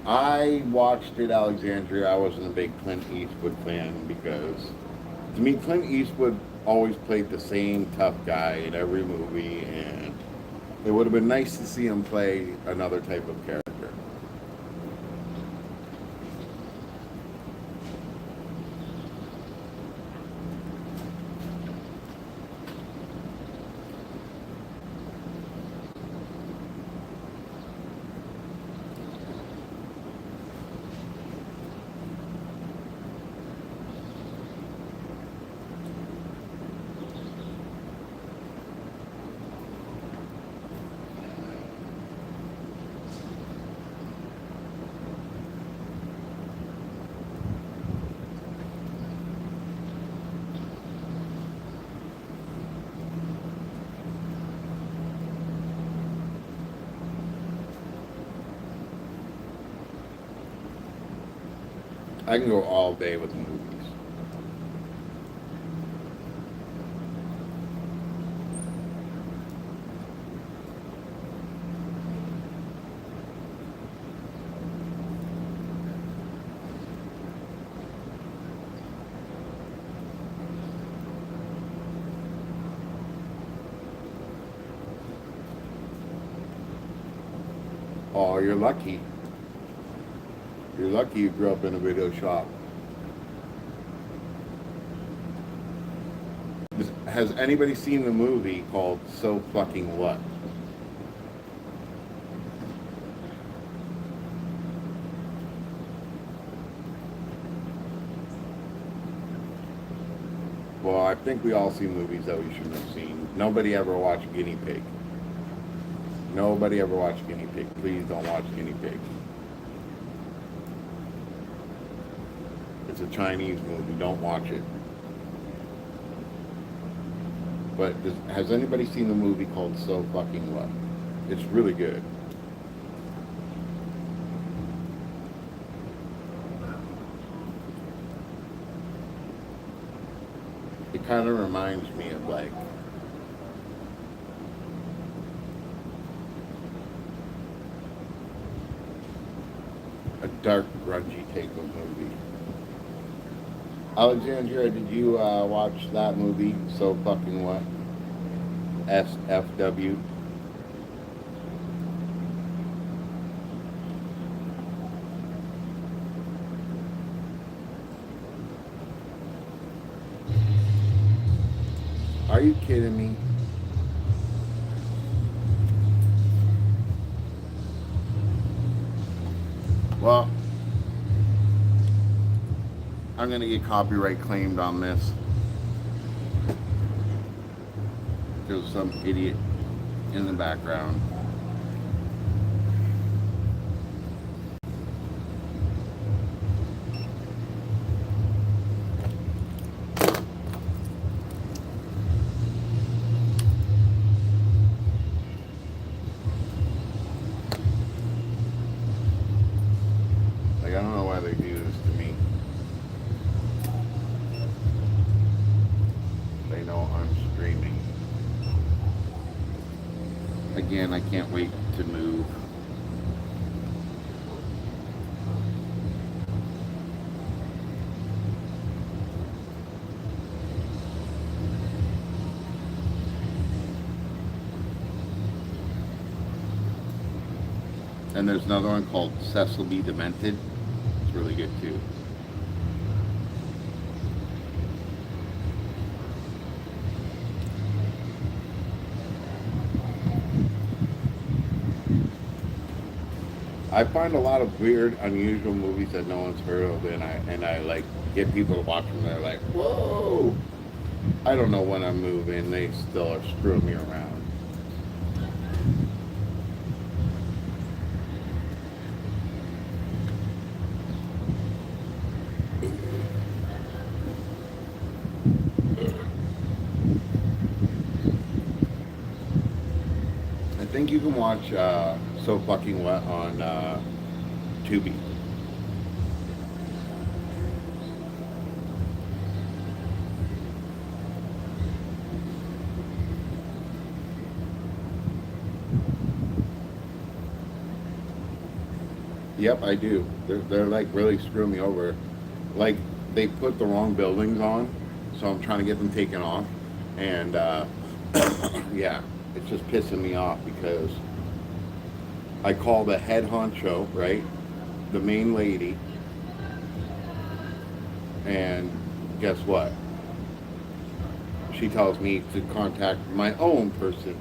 I watched it, Alexandria. I wasn't a big Clint Eastwood fan because, to me, Clint Eastwood always played the same tough guy in every movie, and it would have been nice to see him play another type of character. I can go all day with movies. Oh, you're lucky. You're lucky you grew up in a video shop. Has anybody seen the movie called So Fucking What? Well, I think we all see movies that we shouldn't have seen. Nobody ever watched Guinea Pig. Nobody ever watched Guinea Pig. Please don't watch Guinea Pig. It's a Chinese movie. Don't watch it. But has anybody seen the movie called So Fucking What? It's really good. It kind of reminds me of like a dark, grungy take of movie. Alexandria, did you watch that movie, So Fucking What? SFW. you kidding me? Well, I'm gonna get copyright claimed on this. There's some idiot in the background. Like, I don't know why they do this to me. They know I'm streaming. Again, I can't wait to move. And there's another one called Cecil B. Demented. It's really good too. I find a lot of weird, unusual movies that no one's heard of, and I like get people to watch them. They're like, "Whoa!" I don't know when I'm moving. They still are screwing me around. I think you can watch So Fucking Wet on Tubi. Yep, I do. They're like really screwing me over. Like, they put the wrong buildings on, so I'm trying to get them taken off. And yeah, it's just pissing me off because I call the head honcho, right? The main lady. And guess what? She tells me to contact my own person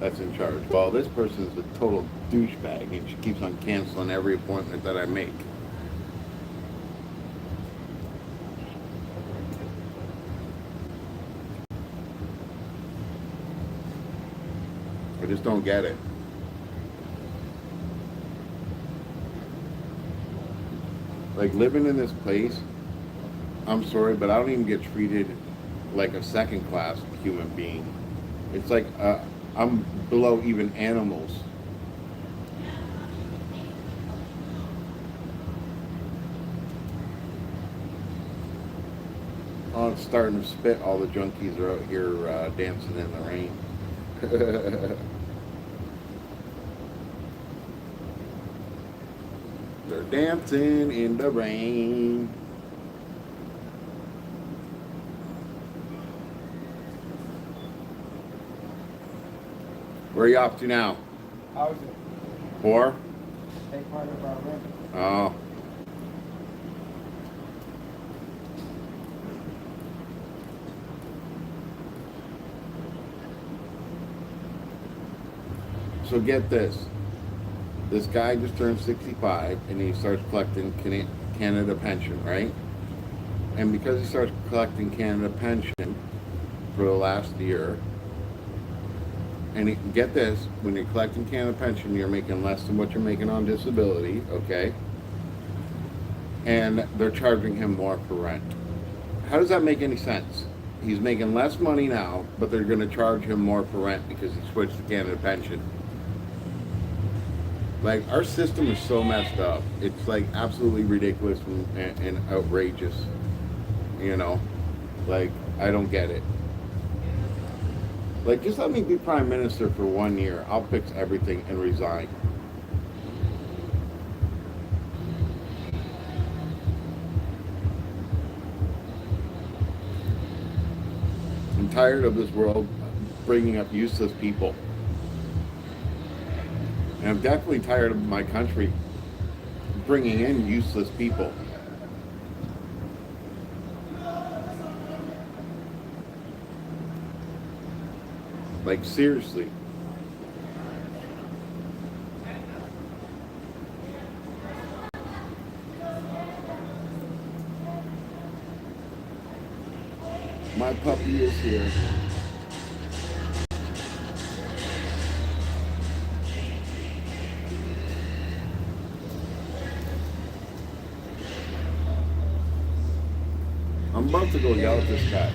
that's in charge. Well, this person is a total douchebag, and she keeps on canceling every appointment that I make. I just don't get it. Like, living in this place, I'm sorry, but I don't even get treated like a second-class human being. It's like I'm below even animals. Oh, it's starting to spit. All the junkies are out here dancing in the rain. They're dancing in the rain. Where are you off to now? Housing. For? Take part of our rent. Oh. So get this. This guy just turned 65 and he starts collecting Canada pension, right? And because he starts collecting Canada pension for the last year, and get this, when you're collecting Canada pension, you're making less than what you're making on disability, okay? And they're charging him more for rent. How does that make any sense? He's making less money now, but they're going to charge him more for rent because he switched to Canada pension. Like, our system is so messed up. It's like absolutely ridiculous and outrageous. You know, like, I don't get it. Like, just let me be prime minister for 1 year. I'll fix everything and resign. I'm tired of this world bringing up useless people. And I'm definitely tired of my country bringing in useless people. Like, seriously. My puppy is here. I'm about to go yell at this cat.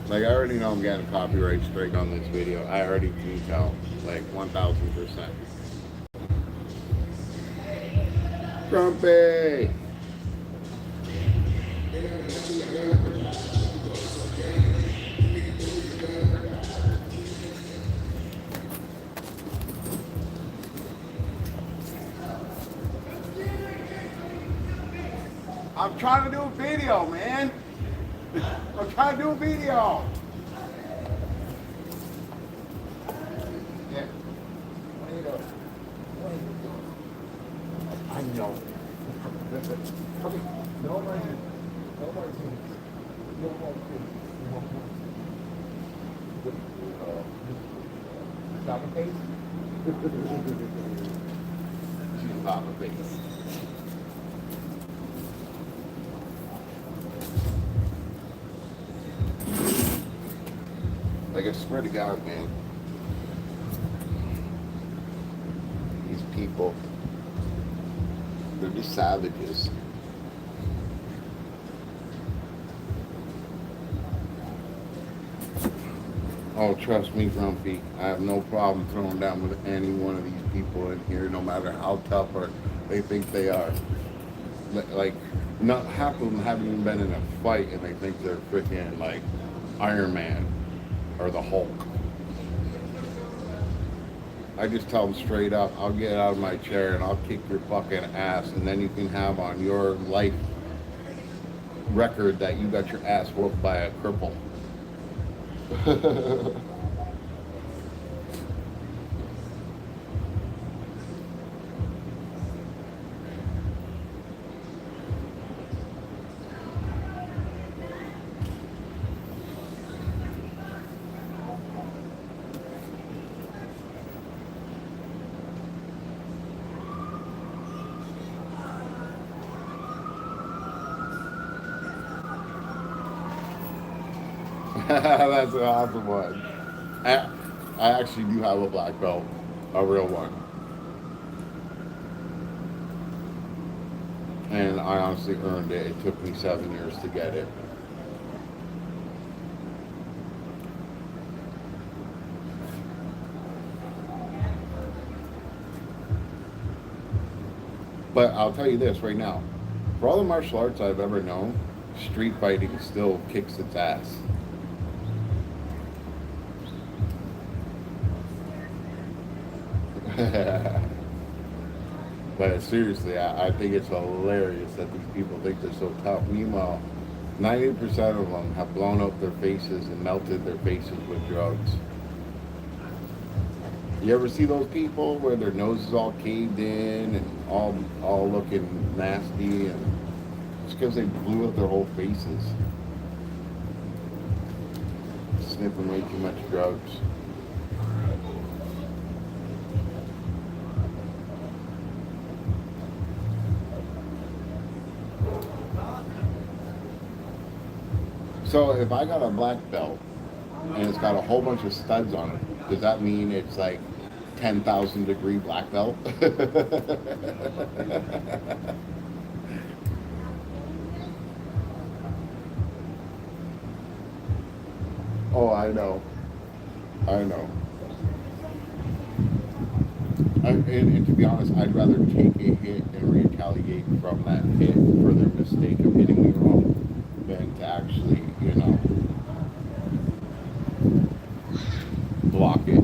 Like, I already know I'm getting a copyright strike on this video. I already can tell. Like, 1000%. Grumpy! I'm trying to do a video, man. I'm trying to do a video. Yeah. What are you doing? What are you doing? I know. Okay. No more things. No more things. No more things. No more things. Stop a face? She's stop a face. Like, I swear to God, man, these people, they're just savages. Oh, trust me, Grumpy, I have no problem throwing down with any one of these people in here, no matter how tough or they think they are. Like, not half of them haven't even been in a fight, and they think they're freaking like Iron Man or the Hulk. I just tell them straight up, I'll get out of my chair and I'll kick your fucking ass, and then you can have on your life record that you got your ass whooped by a cripple. That's an awesome one. I actually do have a black belt, a real one. And I honestly earned it. It took me 7 years to get it. But I'll tell you this right now. For all the martial arts I've ever known, street fighting still kicks its ass. But seriously, I think it's hilarious that these people think they're so tough. Meanwhile, 90% of them have blown up their faces and melted their faces with drugs. You ever see those people where their nose is all caved in and all looking nasty, and it's because they blew up their whole faces. Sniffing way too much drugs. So if I got a black belt and it's got a whole bunch of studs on it, does that mean it's like 10,000 degree black belt? Oh, I know. I know. And to be honest, I'd rather take a hit and retaliate from that hit for their mistake of hitting me wrong than to actually, block it.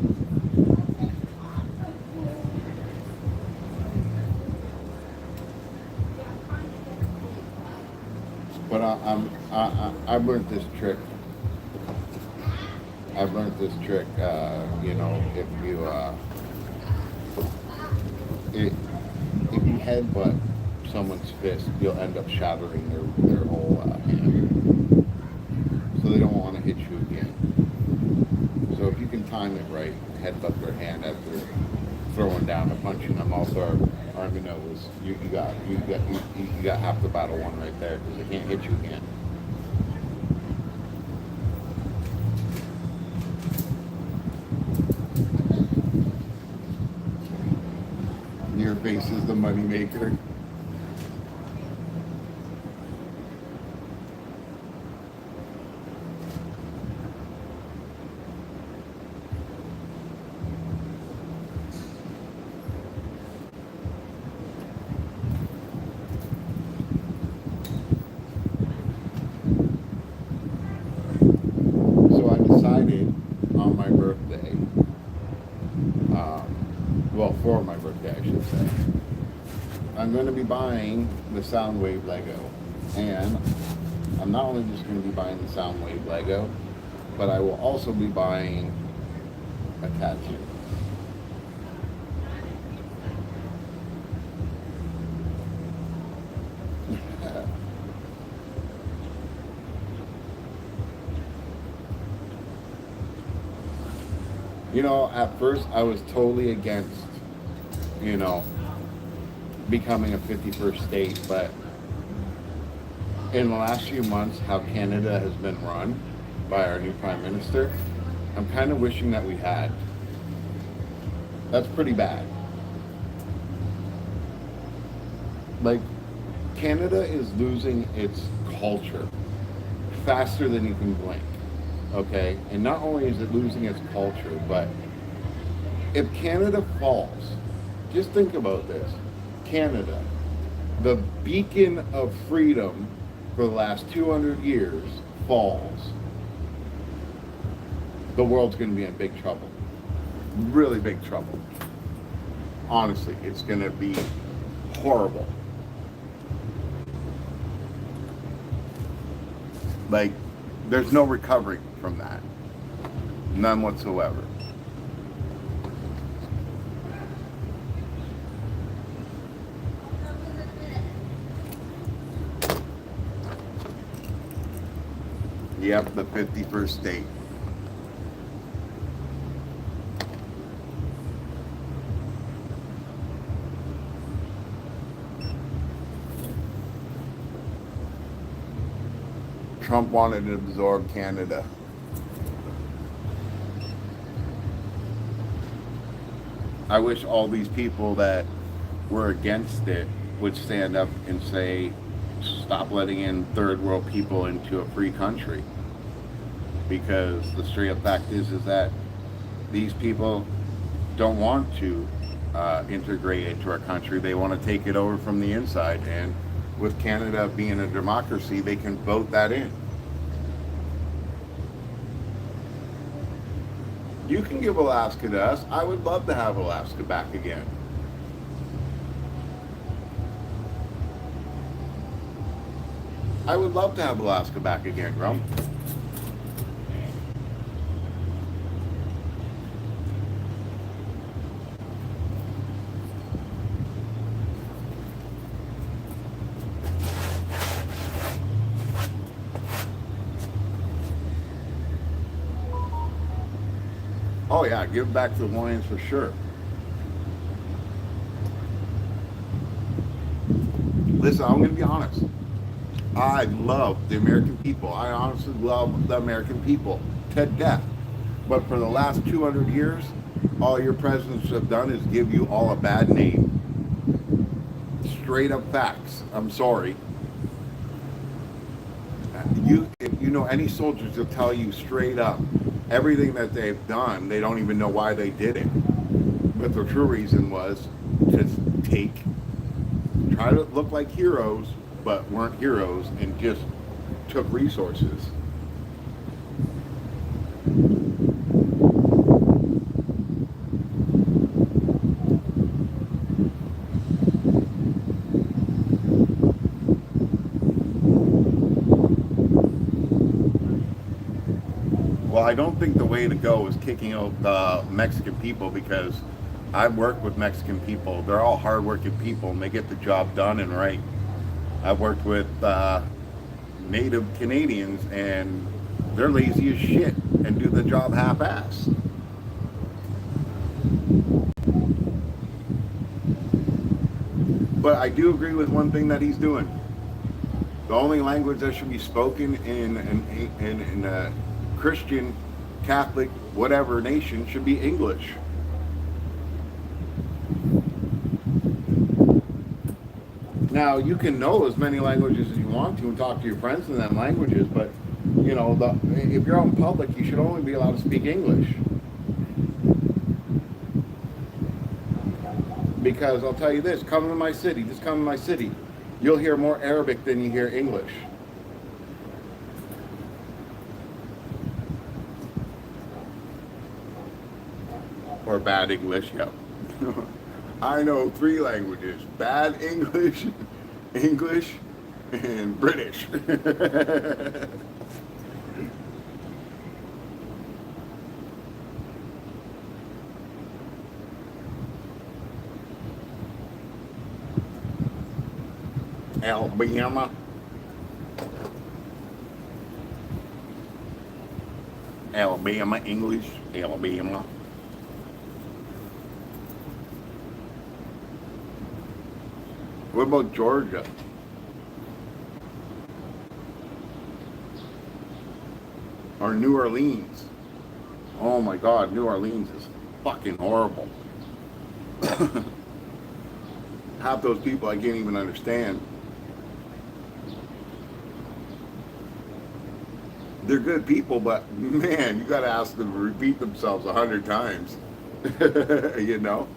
But I learned this trick. I've learned this trick. You know, if you headbutt someone's fist, you'll end up shattering their whole hand. So they don't want to hit you again. So if you can time it right, headbutt their hand as they're throwing down and punching them. Also, our army knows you got half the battle won right there because they can't hit you again. Your face is the money maker. So I decided on my birthday, well, for my birthday, I should say, I'm going to be buying the Soundwave Lego. And I'm not only just going to be buying the Soundwave Lego, but I will also be buying a tattoo. You know, at first I was totally against, you know, becoming a 51st state, but in the last few months, how Canada has been run by our new Prime Minister, I'm kind of wishing that we had. That's pretty bad. Like, Canada is losing its culture faster than you can blink. Okay, and not only is it losing its culture, but if Canada falls, just think about this. Canada, the beacon of freedom for the last 200 years, falls. The world's going to be in big trouble. Really big trouble. Honestly, it's going to be horrible. Like, there's no recovery from that. None whatsoever. Yep, the 51st state. Trump wanted to absorb Canada. I wish all these people that were against it would stand up and say, stop letting in third world people into a free country. Because the straight up fact is that these people don't want to integrate into our country. They want to take it over from the inside. And with Canada being a democracy, they can vote that in. You can give Alaska to us. I would love to have Alaska back again. I would love to have Alaska back again, Grump. Oh yeah, give back to the Hawaiians for sure. Listen, I'm going to be honest. I love the American people. I honestly love the American people to death. But for the last 200 years, all your presidents have done is give you all a bad name. Straight up facts. I'm sorry. If you know any soldiers will tell you straight up, everything that they've done, they don't even know why they did it. But the true reason was to try to look like heroes, but weren't heroes and just took resources. Well, I don't think the way to go is kicking out the Mexican people, because I've worked with Mexican people. They're all hardworking people and they get the job done and right. I've worked with native Canadians and they're lazy as shit and do the job half-ass. But I do agree with one thing that he's doing. The only language that should be spoken in a Christian, Catholic, whatever nation should be English. Now, you can know as many languages as you want to and talk to your friends in them languages, but, you know, if you're out in public, you should only be allowed to speak English. Because I'll tell you this, come to my city, just come to my city, you'll hear more Arabic than you hear English. Or bad English, yep. I know 3 languages: bad English, English, and British. Alabama. Alabama English, Alabama. What about Georgia? Or New Orleans? Oh my God, New Orleans is fucking horrible. Half those people I can't even understand. They're good people, but man, you gotta ask them to repeat themselves 100 times. You know?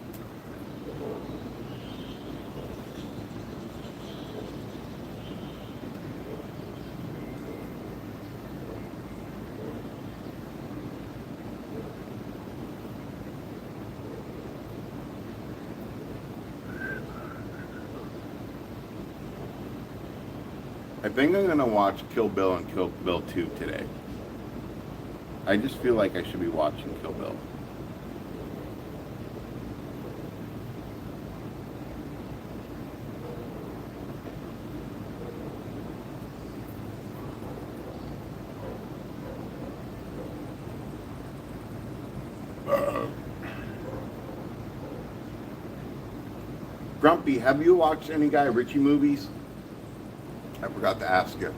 I think I'm gonna watch Kill Bill and Kill Bill 2 today. I just feel like I should be watching Kill Bill. Grumpy, have you watched any Guy Ritchie movies? I forgot to ask you.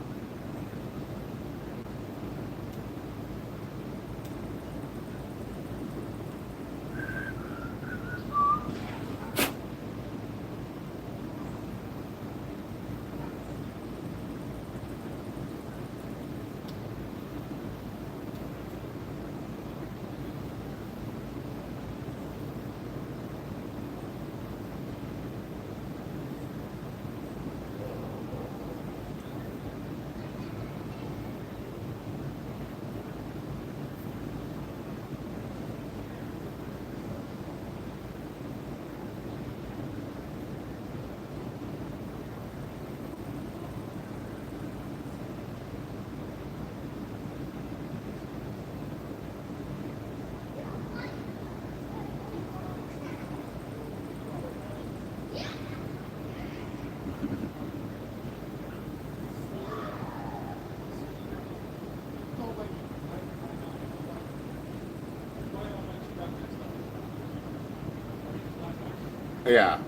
Yeah.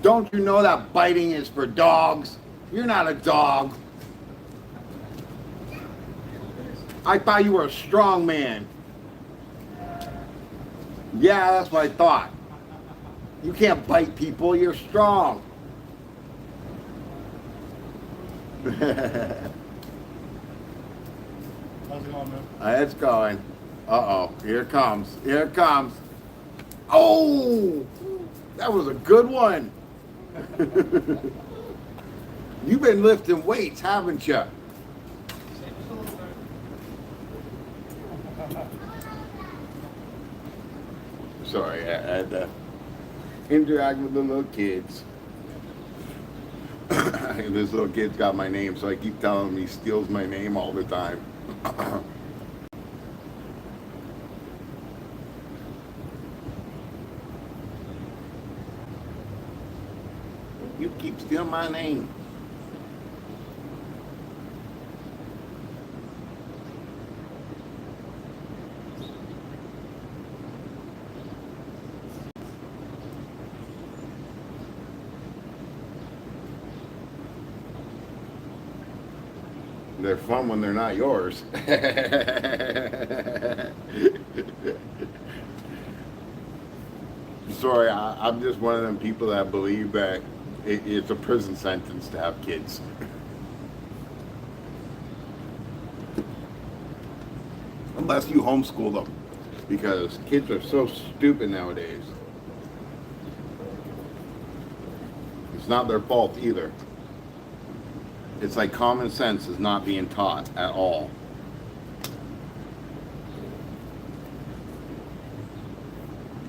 Don't you know that biting is for dogs? You're not a dog. I thought you were a strong man. Yeah, that's what I thought. You can't bite people, you're strong. How's it going, man? It's going. Uh-oh, here it comes. Here it comes. Oh, that was a good one. You've been lifting weights, haven't you? Sorry, I had to interact with the little kids. This little kid's got my name, so I keep telling him he steals my name all the time. You keep stealing my name. They're fun when they're not yours. Sorry, I'm just one of them people that believe that it's a prison sentence to have kids. Unless you homeschool them, because kids are so stupid nowadays. It's not their fault either. It's like common sense is not being taught at all.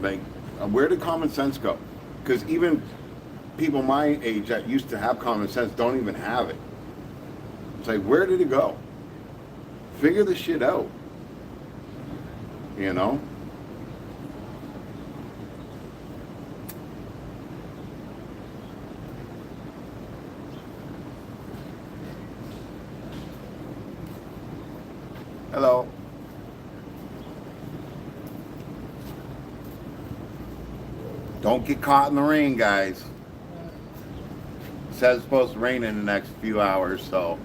Like, where did common sense go? Because even people my age that used to have common sense don't even have it. It's like, where did it go? Figure this shit out. You know? Hello. Don't get caught in the rain, guys. It says it's supposed to rain in the next few hours, so.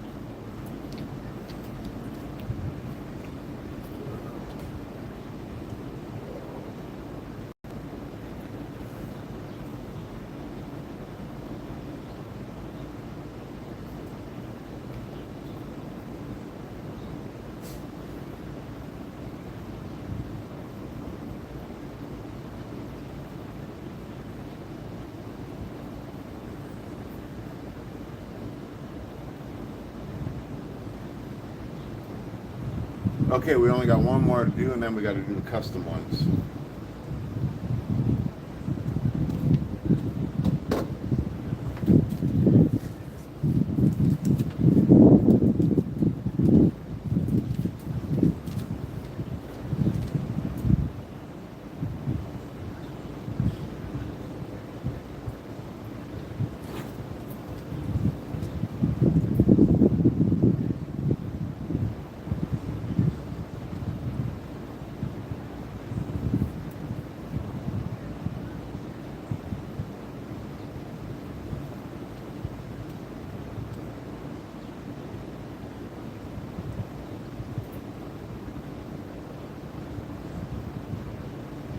Okay, we only got one more to do, and then we got to do the custom ones.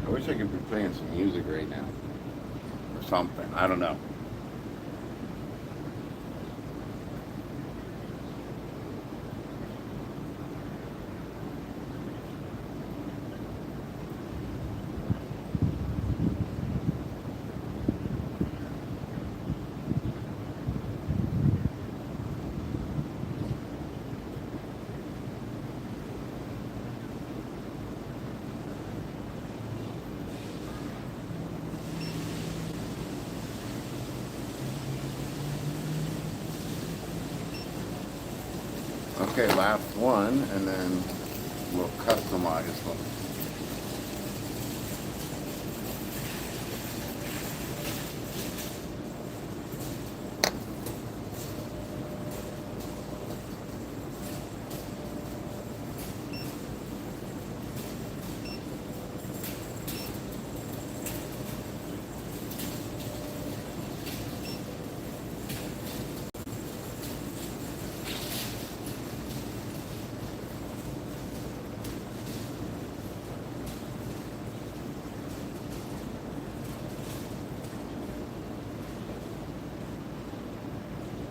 I wish I could be playing some music right now. Or something. I don't know. Okay, last one, and then we'll customize them.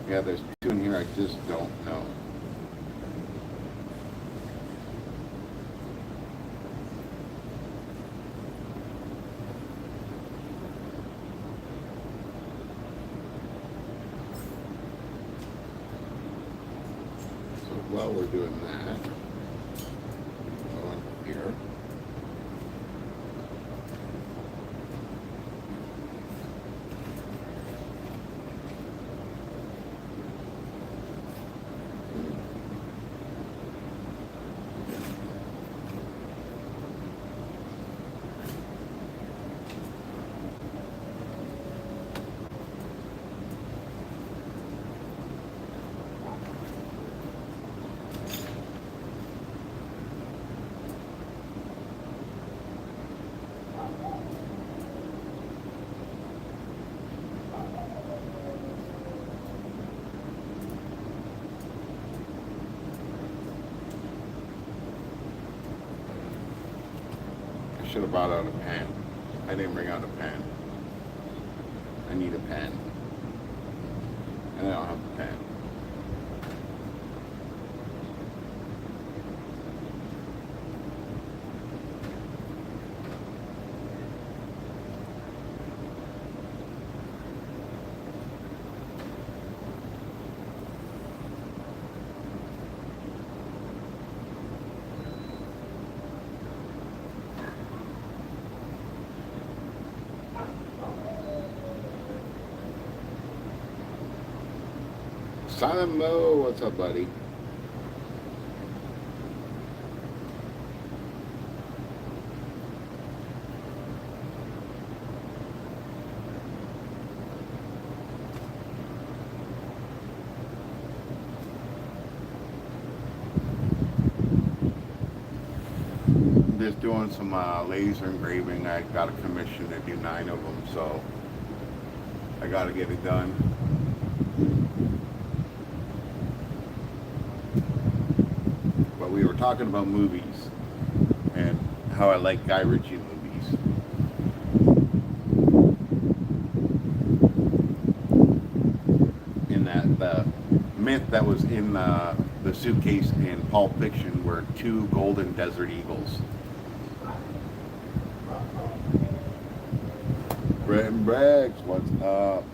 Yeah, there's two in here I just don't know. So while we're doing that, go on here. should have brought out a pen. I didn't bring out a pen. I need a pen. And I don't have a pen. Silent Mo, what's up, buddy? I'm just doing some laser engraving. I got a commission to do 9 of them, so I got to get it done. We were talking about movies and how I like Guy Ritchie movies. In that the myth that was in the suitcase in Pulp Fiction were 2 golden desert eagles. Brett and Braggs, what's up?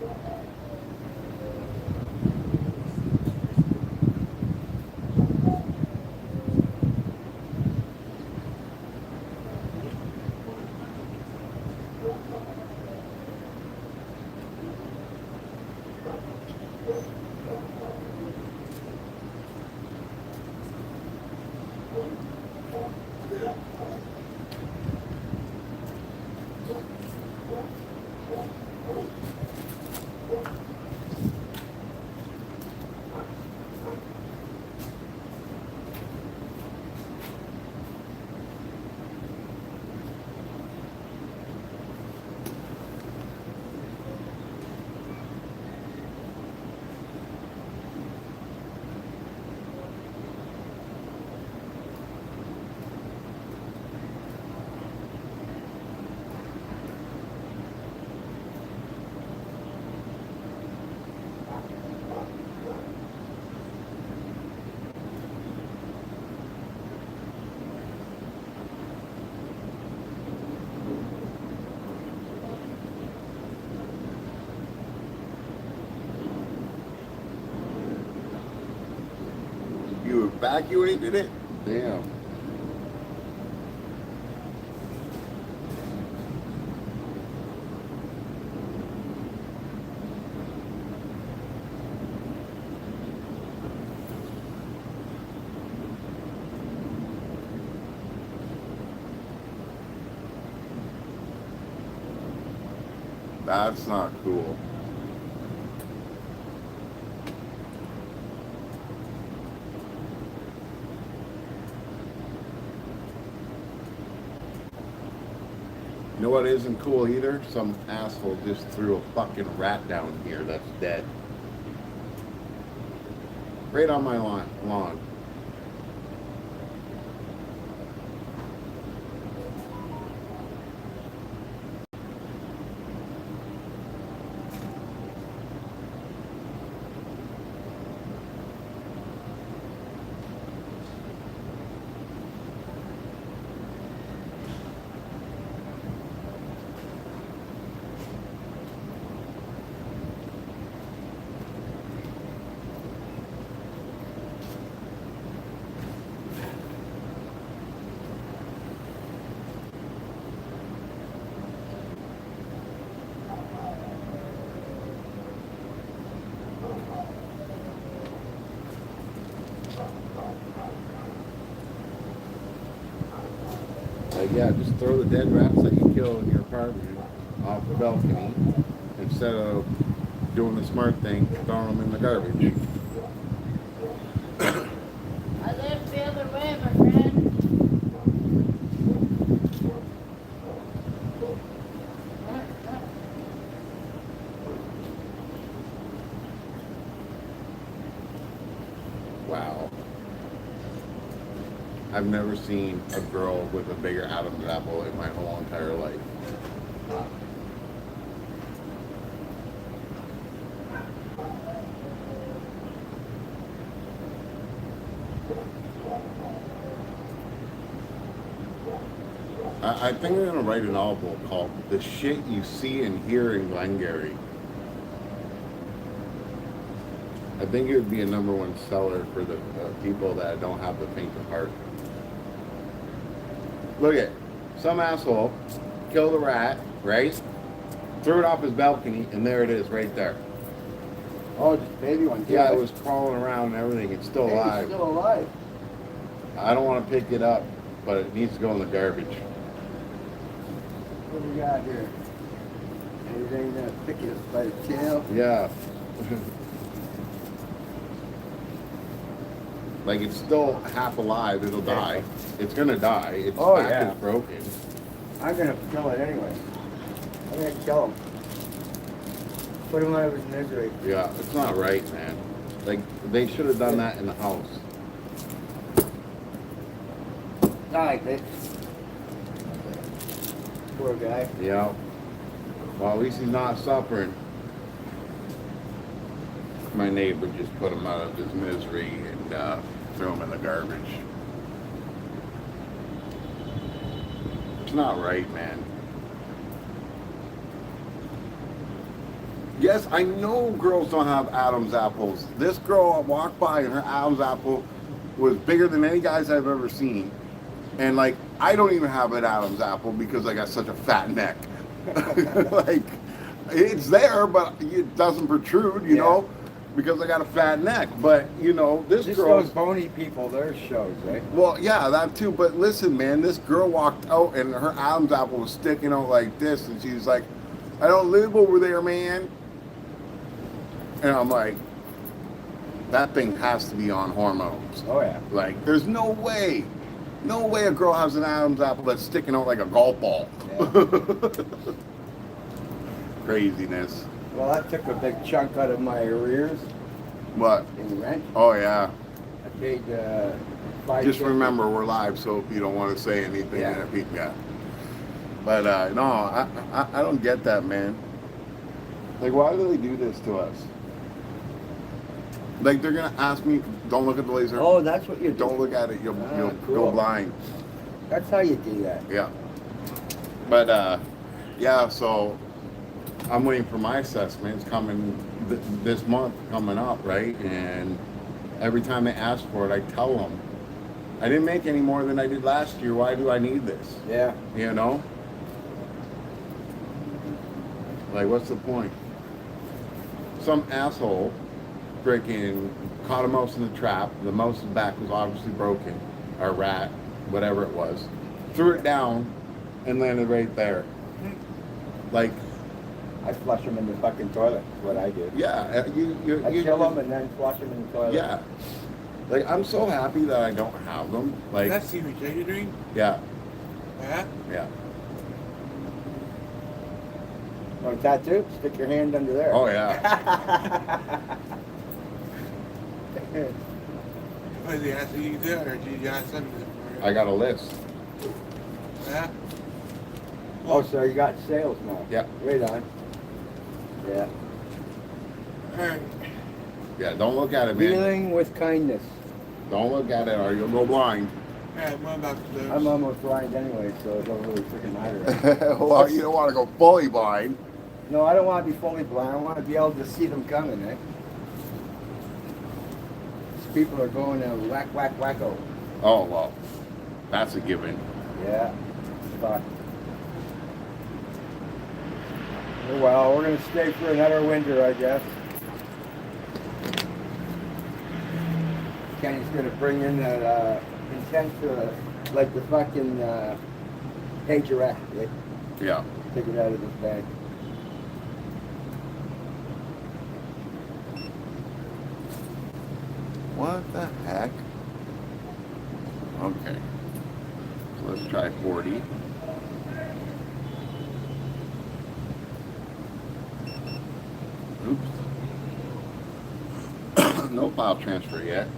You evacuated it? Damn. That's not cool. You know what isn't cool either? Some asshole just threw a fucking rat down here that's dead. Right on my lawn. Yeah, just throw the dead rats that you kill in your apartment off the balcony instead of doing the smart thing, throwing them in the garbage. I live the other way, my friend. Wow. I've never seen a girl with a bigger Adam's apple in my whole entire life. I think I'm gonna write a novel called "The Shit You See and Hear in Glengarry." I think it would be a #1 seller for the people that don't have the faint of heart. Look at some asshole killed a rat, right? Threw it off his balcony, and there it is, right there. Oh, just baby one. Yeah, it was crawling around and everything. It's still Hey, it's alive. still alive. I don't want to pick it up, but it needs to go in the garbage. What do we got here? Anything gonna pick us by the tail? Yeah. Like, it's still half alive. It'll die. It's gonna die. Its Oh, back yeah. is broken. I'm gonna kill it anyway. I'm gonna kill him. Put him out of his misery. Yeah, it's not right, man. Like, they should have done that in the house. Die, bitch. Poor guy. Yeah. Well, at least he's not suffering. My neighbor just put him out of his misery and threw him in the garbage. It's not right, man. Yes, I know girls don't have Adam's apples. This girl walked by and her Adam's apple was bigger than any guys I've ever seen. And like, I don't even have an Adam's apple because I got such a fat neck. Like, it's there, but it doesn't protrude, you know, because I got a fat neck. But, you know, this Just girl... those bony people, their shows, right? Well, yeah, that too. But listen, man, this girl walked out and her Adam's apple was sticking out like this. And she's like, I don't live over there, man. And I'm like, that thing has to be on hormones. Oh, yeah. Like, there's no way a girl has an Adam's apple that's sticking out like a golf ball. Yeah. Craziness. Well, that took a big chunk out of my arrears What? in rent. Oh, yeah. I paid Just $5.50. remember, we're live, so if you don't want to say anything, Yeah. yeah. But, no, I don't get that, man. Like, why do they do this to us? Like, they're going to ask me, don't look at the laser. Oh, that's what you do. Don't look at it, you'll go Cool. blind. That's how you do that. Yeah. But, yeah, so I'm waiting for my assessment. It's coming this month, coming up, right? And every time they ask for it, I tell them, I didn't make any more than I did last year. Why do I need this? Yeah. You know? Like, what's the point? Some asshole freaking caught a mouse in the trap. The mouse's back was obviously broken, or rat, whatever it was. Threw it down and landed right there. Like, I flush them in the fucking toilet. That's what I do. yeah, I kill them and then flush them in the toilet. Yeah. Like, I'm so happy that I don't have them. Like, That's seaweed, are you doing? yeah, Yeah? yeah. Want a tattoo? Stick your hand under there. Oh, yeah. Was he asking you to do it, or did you got something for I got a list. Yeah? Oh, so you got sales now? Yeah. Right on. Yeah. Alright. Yeah, don't look at it, man. Dealing with kindness. Don't look at it or you'll go blind. Alright, what about those? I'm almost blind anyway, so it don't really freaking matter. Well, you don't want to go fully blind. No, I don't want to be fully blind. I want to be able to see them coming, eh? These people are going to whack, whack, wacko. Oh, well, that's a given. Yeah. Fuck. Oh, well, we're going to stay for another winter, I guess. Kenny's going to bring in that intense, like the fucking pagerette, eh? Yeah. Take it out of this bag. What the heck? Okay. So let's try 40. Oops. No file transfer yet.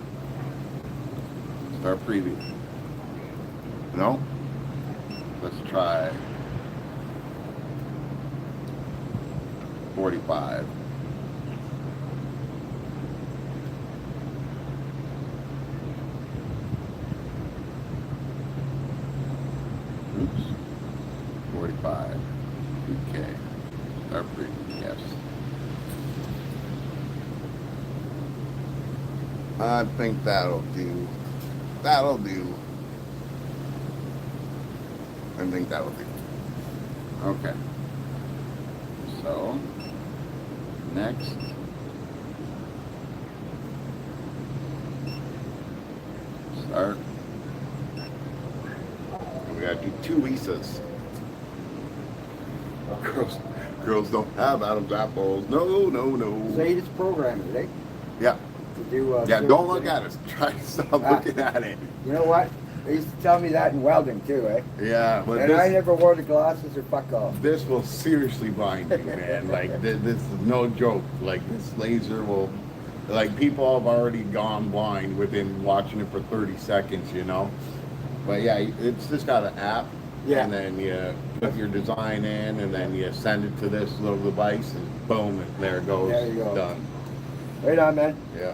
Start preview. Let's try 45. Oops. 45. Okay. Yes. I think that'll do. That'll do. I think that'll do. Okay. So, next. Start. We gotta do 2 Isas. Girls don't have Adam's apples. No, no, no. So you just program it, eh? Yeah. To do, Yeah, don't look at us. Try to stop looking at it. You know what? They used to tell me that in welding too, eh? Yeah, but And I this, never wore the glasses or fuck off. this will seriously blind you, man. Like, this is no joke. Like, this laser will, like, people have already gone blind within watching it for 30 seconds, you know? But yeah, it's just got an app. Yeah. And then you put your design in, and then you send it to this little device, and boom, and there it goes. There you go. Done. Right on, man. Yeah.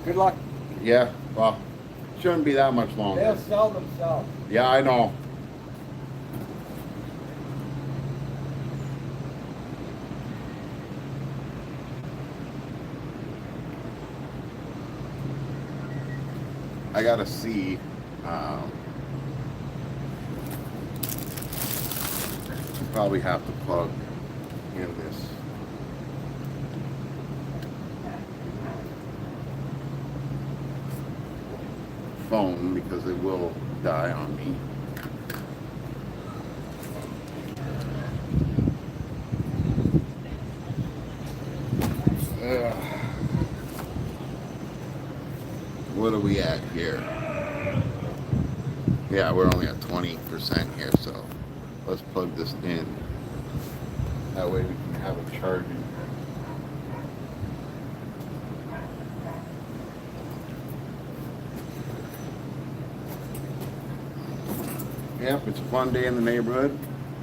Good luck. Yeah, well, shouldn't be that much longer. They'll sell themselves. Yeah, I know. I gotta see. Probably have to plug in this phone because it will die on me. What are we at here? Yeah, we're only at 20% here, so let's plug this in. That way we can have it charging. Yep, it's a fun day in the neighborhood.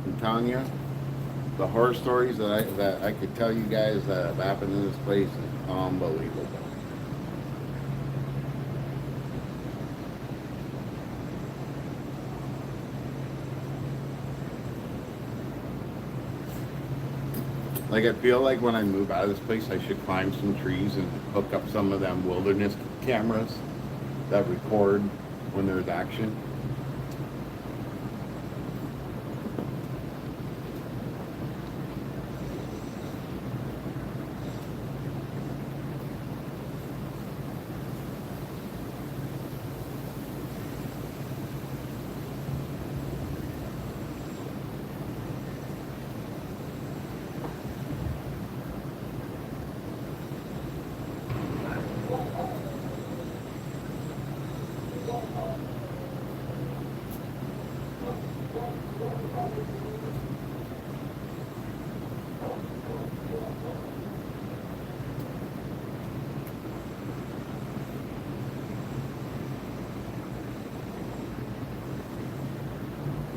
I'm telling you, the horror stories that I could tell you guys that have happened in this place is unbelievable. Like, I feel like when I move out of this place, I should climb some trees and hook up some of them wilderness cameras that record when there's action.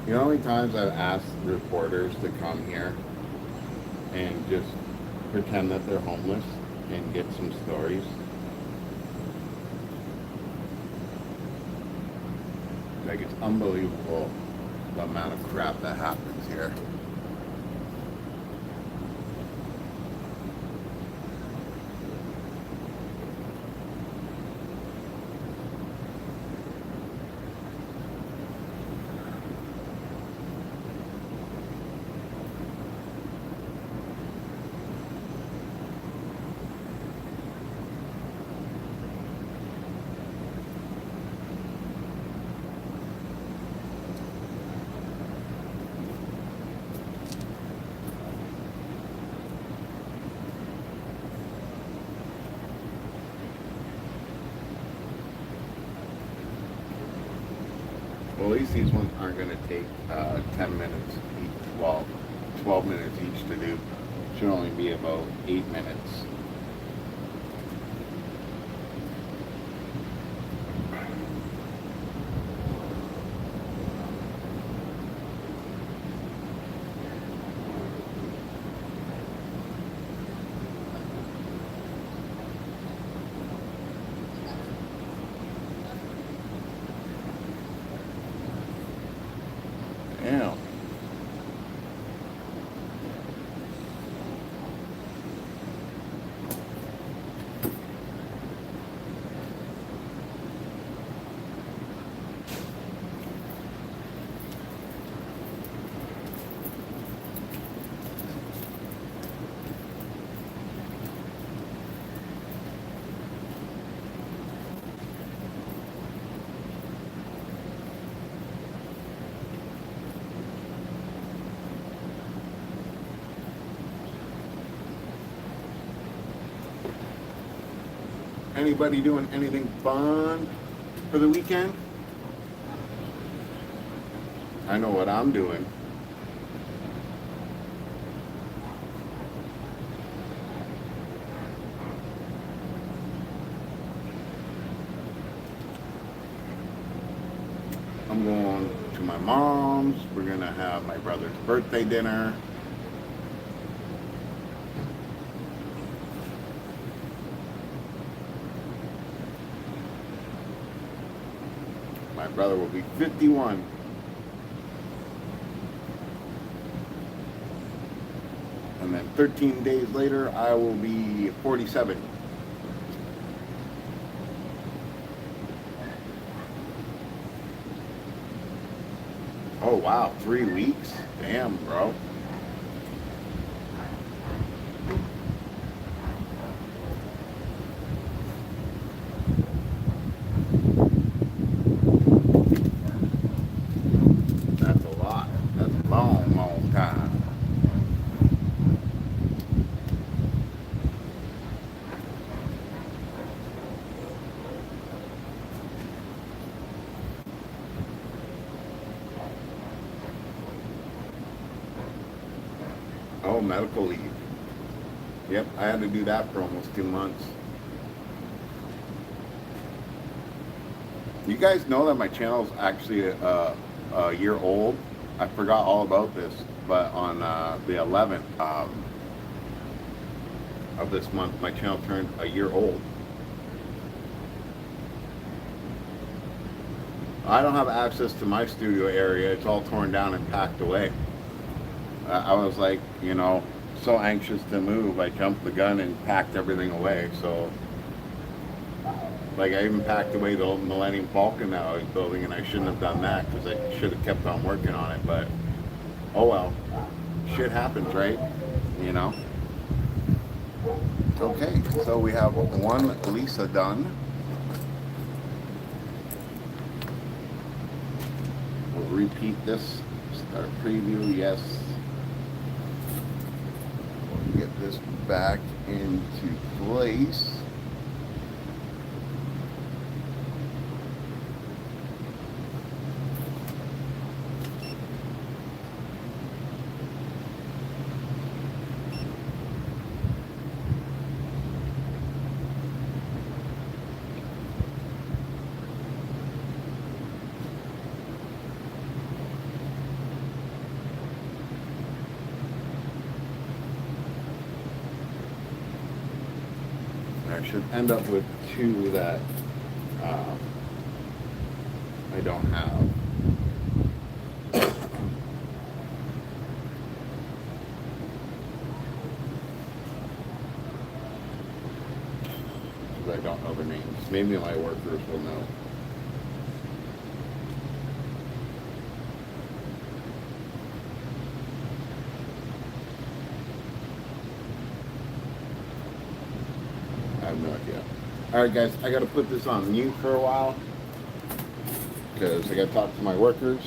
The only times I've asked reporters to come here and just pretend that they're homeless and get some stories. Like, it's unbelievable the amount of crap that happens here. Well, at least these ones aren't going to take 10 minutes each. Well, 12 minutes each to do. Should only be about 8 minutes. Anybody doing anything fun for the weekend? I know what I'm doing. I'm going to my mom's. We're gonna have my brother's birthday dinner. My brother will be 51. And then 13 days later, I will be 47. Oh wow, 3 weeks? Damn, bro. That's a lot. That's a long, long time. Oh, medical leave. Yep, I had to do that for almost 2 months. You guys know that my channel is actually a year old. I forgot all about this, but on the 11th of this month, my channel turned a year old. I don't have access to my studio area. It's all torn down and packed away. I was like, you know, so anxious to move. I jumped the gun and packed everything away. So, like, I even packed away the old Millennium Falcon that I was building, and I shouldn't have done that because I should have kept on working on it. But, oh well. Shit happens, right? You know? Okay, so we have one Lisa done. We'll repeat this. Start preview, yes. Get this back into place. I should end up with 2 that I don't have. Because I don't know their names. Maybe my workers will know. I have no idea. Alright guys, I gotta put this on mute for a while because I gotta talk to my workers.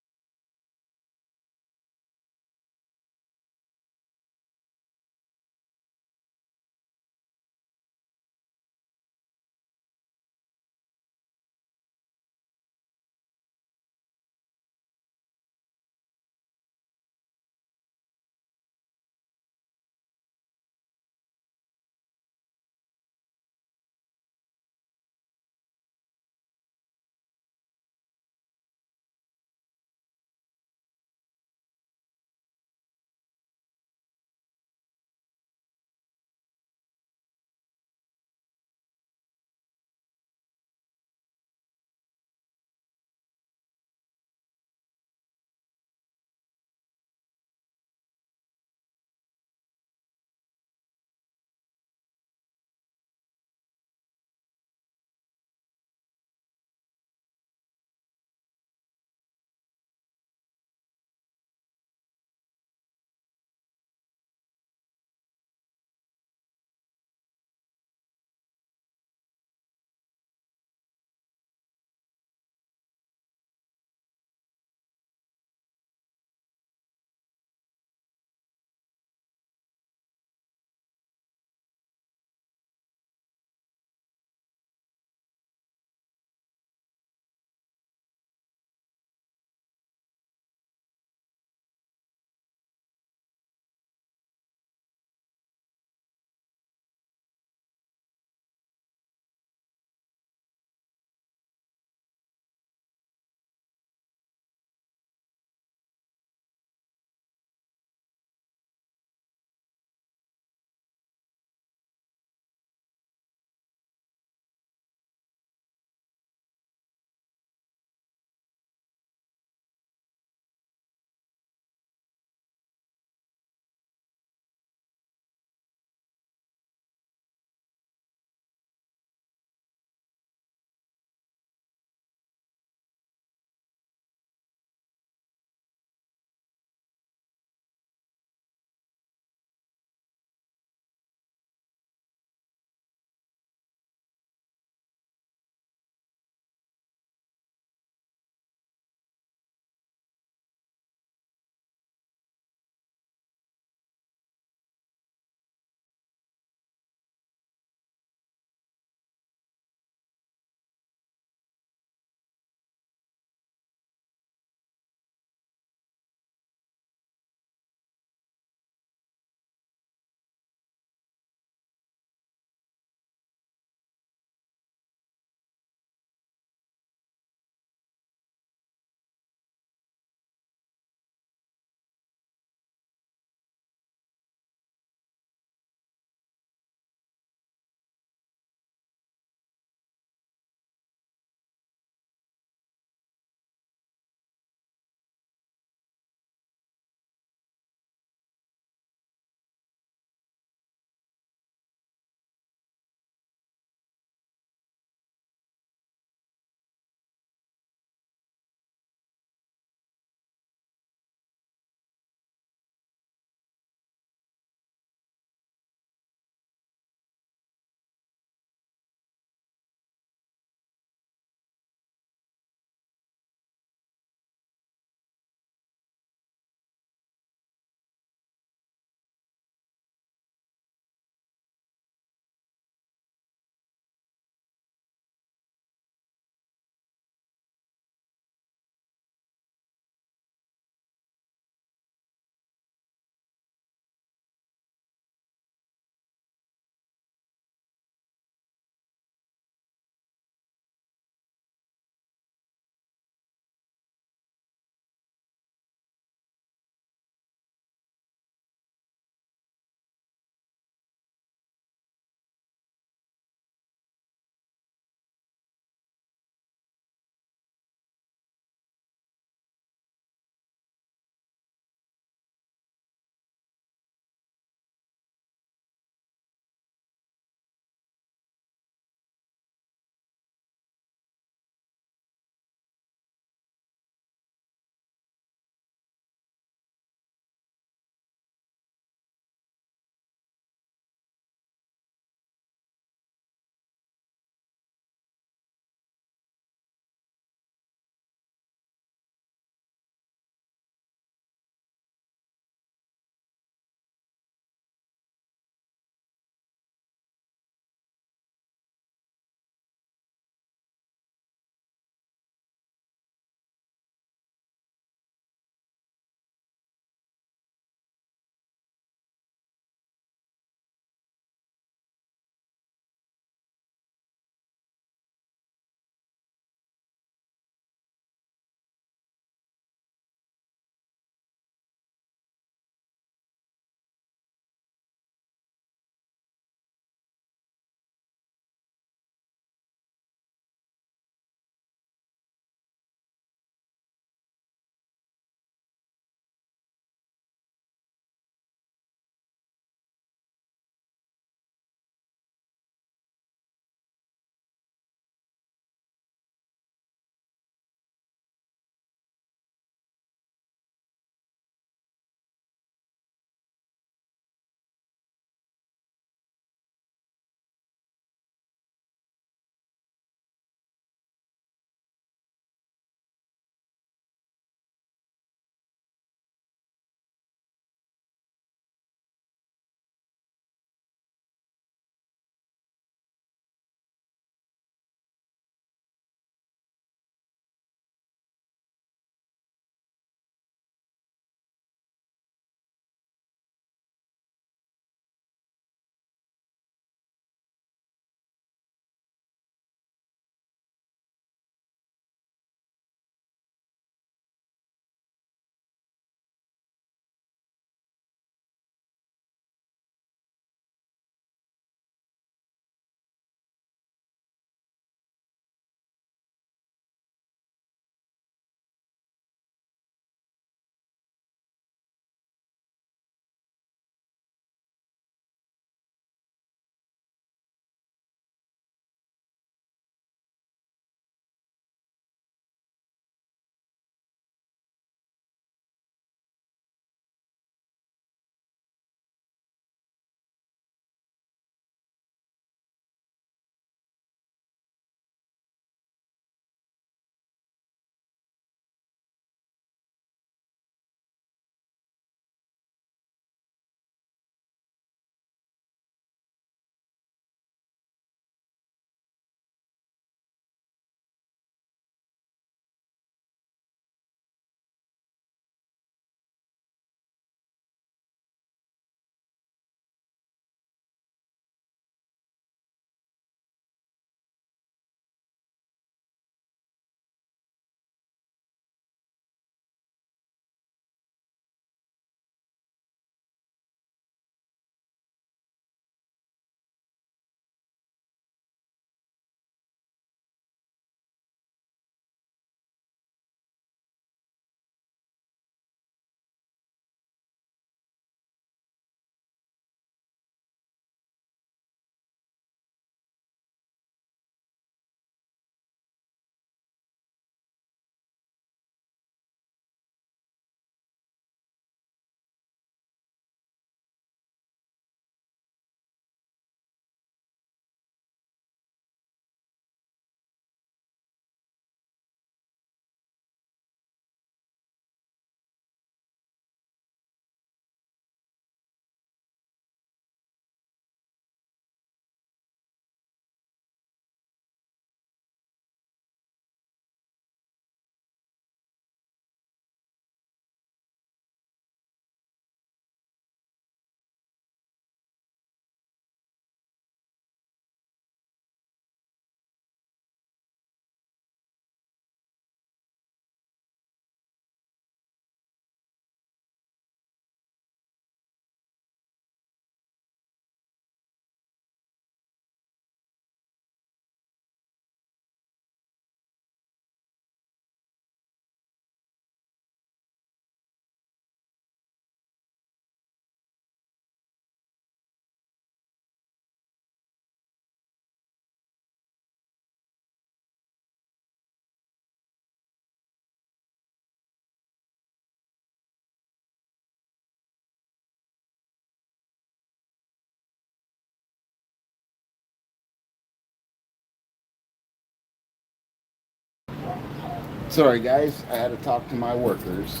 Sorry guys, I had to talk to my workers.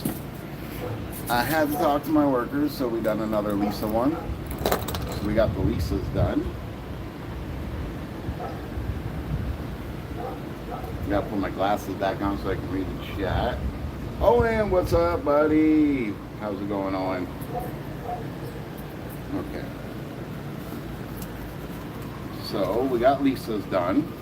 So we done another Lisa one. So we got the Lisas done. I gotta put my glasses back on so I can read the chat. Owen, what's up, buddy? How's it going, Owen? Okay. So we got Lisa's done.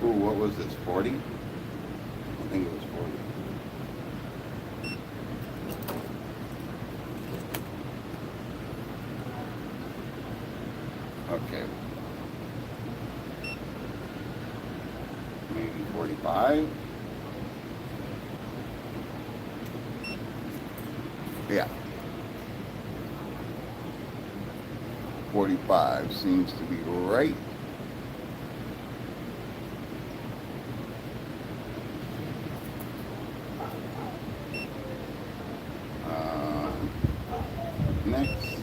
Ooh, what was this, 40? I think it was 40. Okay. Maybe 45? Yeah. 45 seems to be right. Next.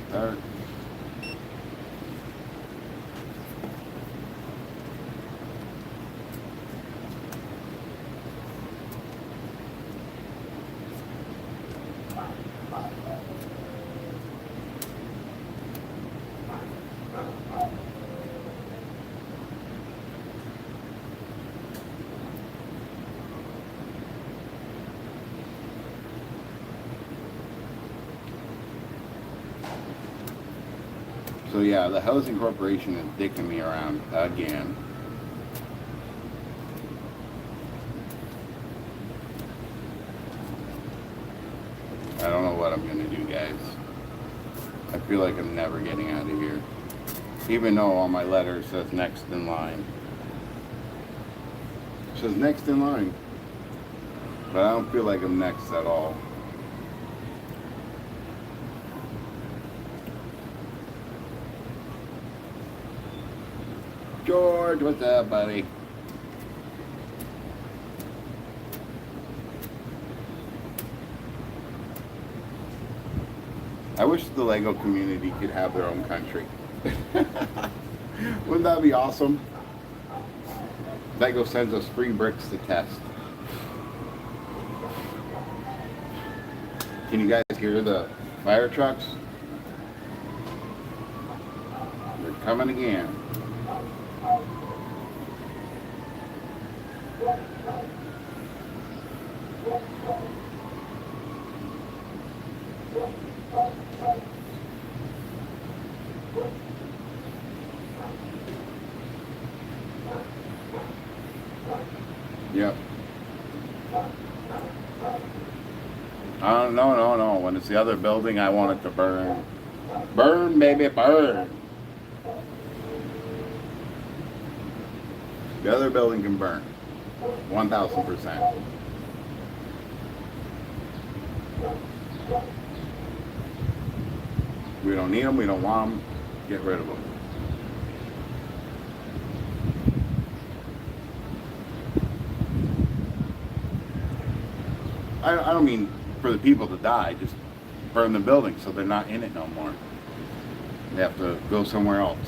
Start. So yeah, the housing corporation is dicking me around again. I don't know what I'm gonna do, guys. I feel like I'm never getting out of here. Even though on my letter it says next in line. It says next in line. But I don't feel like I'm next at all. George, what's up, buddy? I wish the Lego community could have their own country. Wouldn't that be awesome? Lego sends us free bricks to test. Can you guys hear the fire trucks? They're coming again. Yep. No. When it's the other building, I want it to burn. Burn, baby, burn. The other building can burn. 1,000%. We don't need them. We don't want them. Get rid of them. I don't mean for the people to die, just burn the building so they're not in it no more. They have to go somewhere else.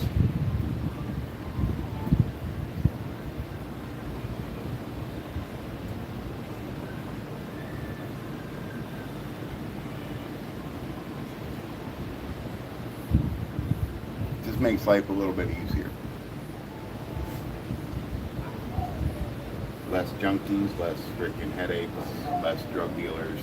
Just makes life a little bit easier. Less junkies, less freaking headaches, less drug dealers.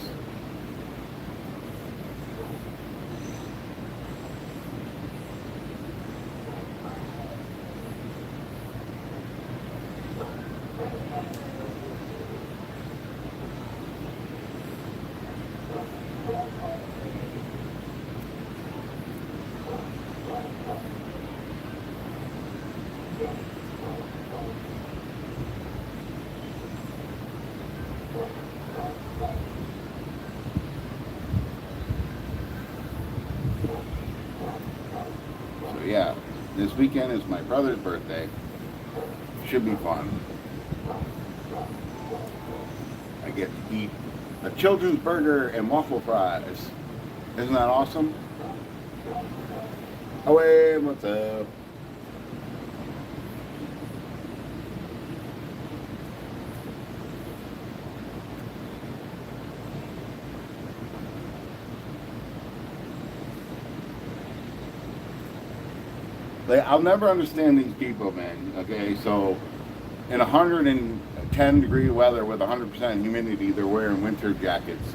This weekend is my brother's birthday. Should be fun. I get to eat a children's burger and waffle fries. Isn't that awesome? Oh, hey, what's up? I'll never understand these people, man. Okay, so in 110 degree weather with 100% humidity, they're wearing winter jackets.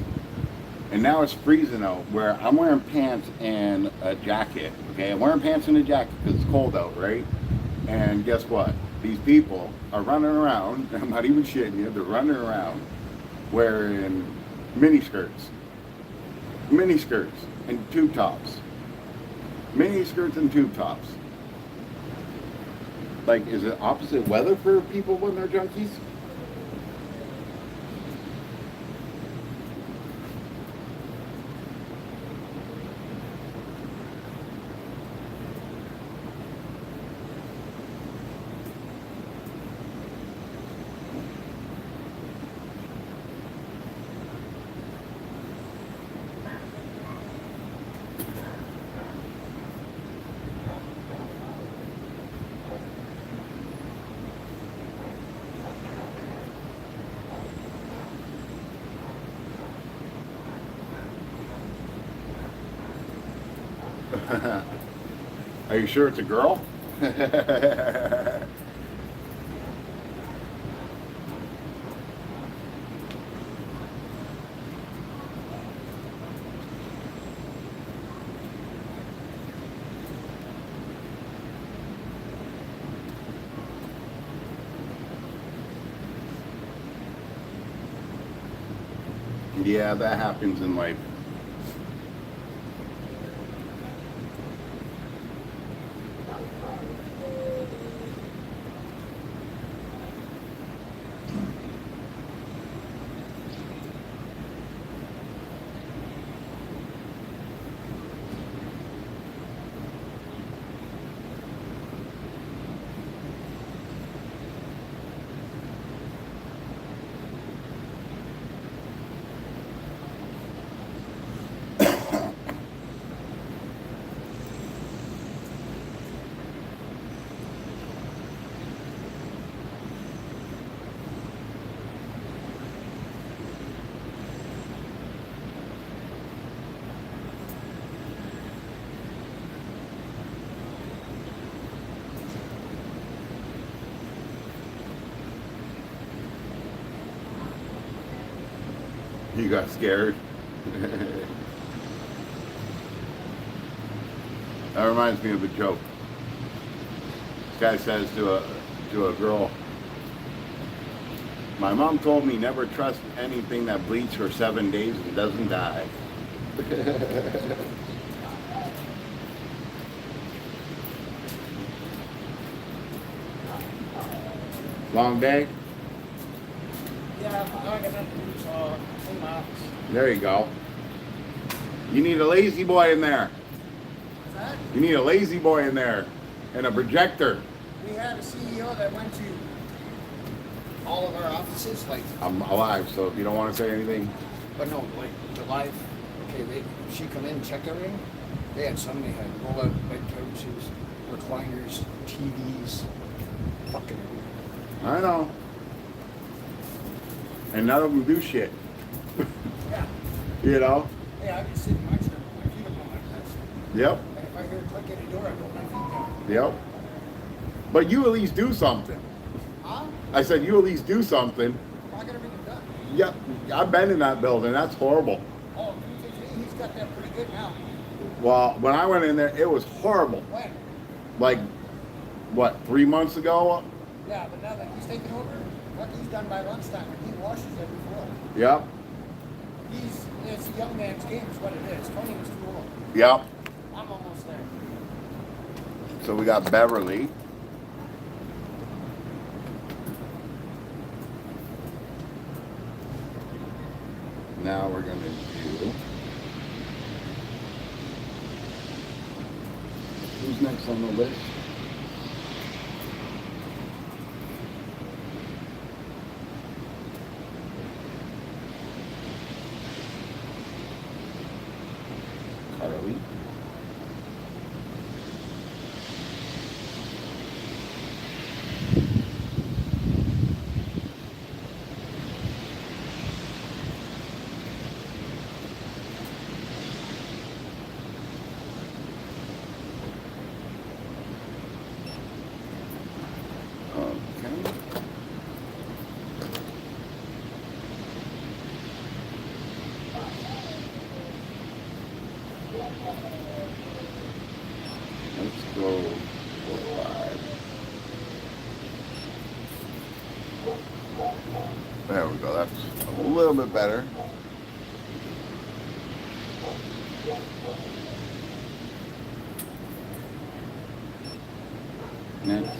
And now it's freezing out where I'm wearing pants and a jacket. Okay, I'm wearing pants and a jacket because it's cold out, right? And guess what? These people are running around, I'm not even shitting you, they're running around wearing mini skirts and tube tops. Mini skirts and tube tops. Like, is it opposite weather for people when they're junkies? Are you sure it's a girl? Yeah, that happens in life. You got scared. That reminds me of a joke. This guy says to a girl, "My mom told me never trust anything that bleeds for 7 days and doesn't die." Long day? Yeah, I'm not gonna do There you go. You need a lazy boy in there. What's that? You need a lazy boy in there and a projector. We had a CEO that went to all of our offices, like, I'm alive, so if you don't want to say anything. but no, like the live. Okay, she come in and checked everything. They had some. They had roll-out bed couches, recliners, TVs, fucking everything. I know. And none of them do shit. Yeah. You know? Yeah, I can sit in my chair, my feet up on my desk. Yep. And if I hear a click at a door, I put my feet down. Yep. But you at least do something. Huh? I said you at least do something. I got everything done. Yep. I've been in that building. That's horrible. Oh, he's got that pretty good now. Well, when I went in there, it was horrible. When? Like, what, 3 months ago? Yeah, but now that he's taken over, what he's done by lunchtime, he washes every floor. Yep. It's a young man's game is what it is. Tony was too old. Yep. I'm almost there. So we got Beverly. Now we're going to do... Who's next on the list? we? Okay. Let's go 4, 5. There we go. That's a little bit better. Next.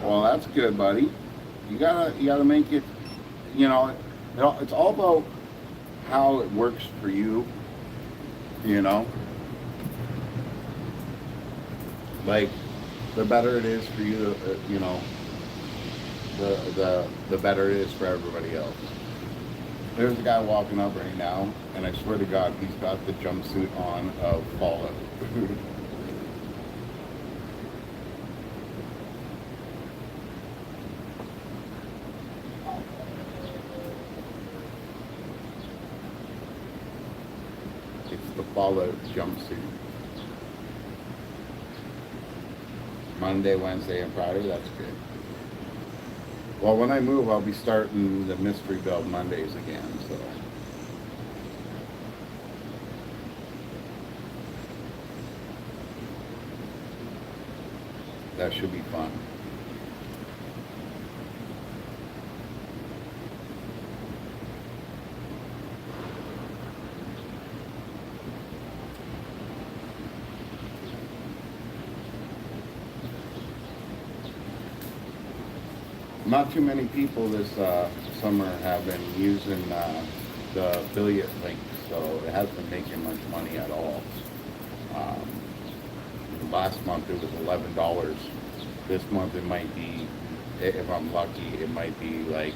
Well, that's good, buddy. You gotta make it. You know, it's all about how it works for you. You know, like the better it is for you, you know, the better it is for everybody else. There's a guy walking up right now, and I swear to God, he's got the jumpsuit on of Fallout. It's the Fallout jumpsuit. Monday, Wednesday, and Friday, that's good. Well, when I move, I'll be starting the mystery build Mondays again, so. That should be fun. Not too many people this summer have been using the affiliate link, so it hasn't been making much money at all. Last month it was $11. This month it might be, if I'm lucky, it might be like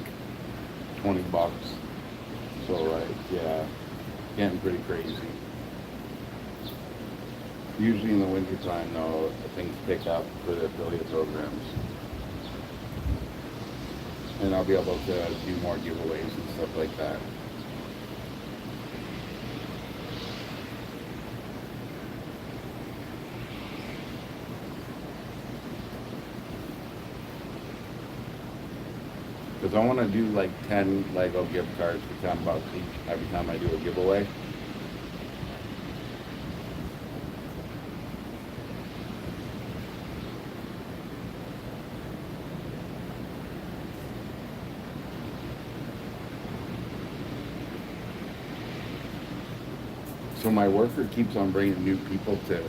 $20. So yeah, getting pretty crazy. Usually in the winter time though, things pick up for the affiliate programs. And I'll be able to do more giveaways and stuff like that. Because I want to do like 10 Lego gift cards for $10 each every time I do a giveaway. So my worker keeps on bringing new people to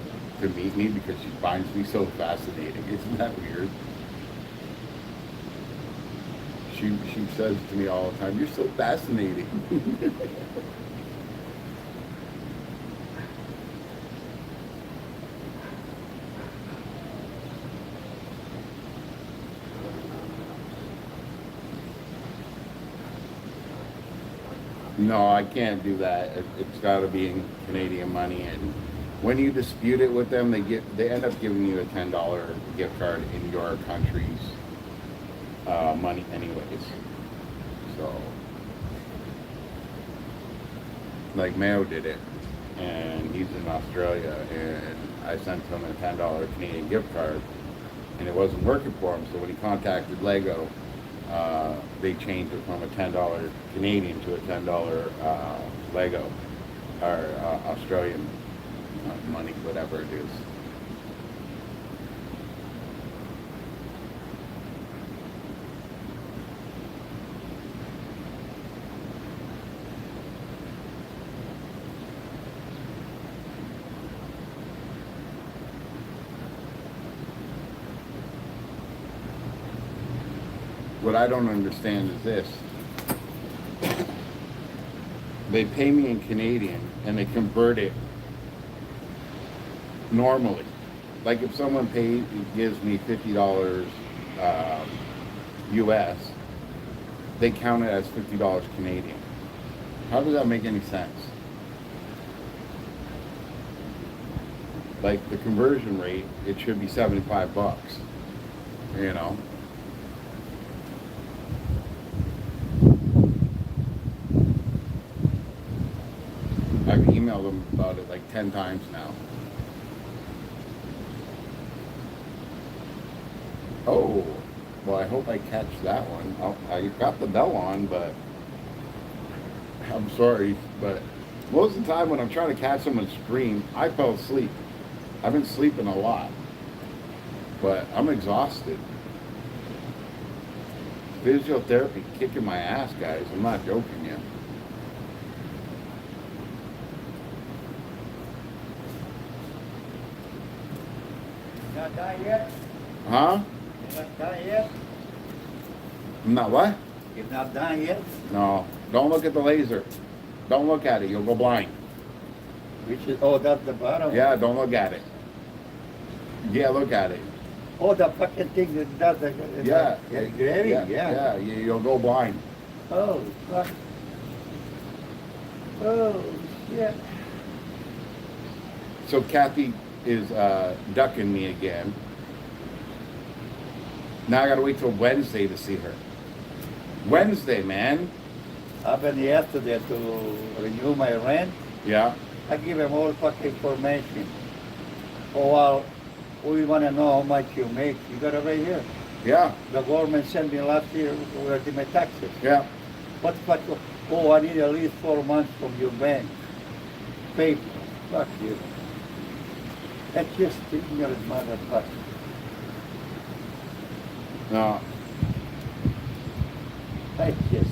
meet me because she finds me so fascinating. Isn't that weird? She says to me all the time, "You're so fascinating." No, I can't do that. It's got to be in Canadian money, and when you dispute it with them, they end up giving you a $10 gift card in your country's money, anyways. So, like Mayo did it, and he's in Australia, and I sent him a $10 Canadian gift card, and it wasn't working for him. So when he contacted Lego, they changed it from a $10 Canadian to a $10 Lego or Australian money, whatever it is. What I don't understand is this. They pay me in Canadian and they convert it normally. Like if someone gives me $50 US, they count it as $50 Canadian. How does that make any sense? Like the conversion rate, it should be $75, you know. I've emailed them about it like 10 times now. Oh, well, I hope I catch that one. I got the bell on, but I'm sorry, but most of the time when I'm trying to catch someone's stream, I fell asleep. I've been sleeping a lot, but I'm exhausted. Physiotherapy kicking my ass, guys. I'm not joking yet. Not done yet? Huh? You're not done yet? I'm not what? You're not done yet? No. Don't look at the laser. Don't look at it. You'll go blind. Which is, oh, that's the bottom? Yeah, don't look at it. Yeah, look at it. Oh, the fucking thing that does the Yeah. engraving, Yeah, you'll go blind. Oh, fuck. Oh, shit. So Kathy is ducking me again. Now I gotta wait till Wednesday to see her. Wednesday, man. I've been yesterday to renew my rent. Yeah. I give them all fucking information. Oh, well, we want to know how much you make. You got it right here. Yeah. The government sent me last year with my taxes. Yeah. What the fuck? Oh, I need at least 4 months from your bank. Paper. Fuck you. That's just ignorant motherfucker. No. That's just,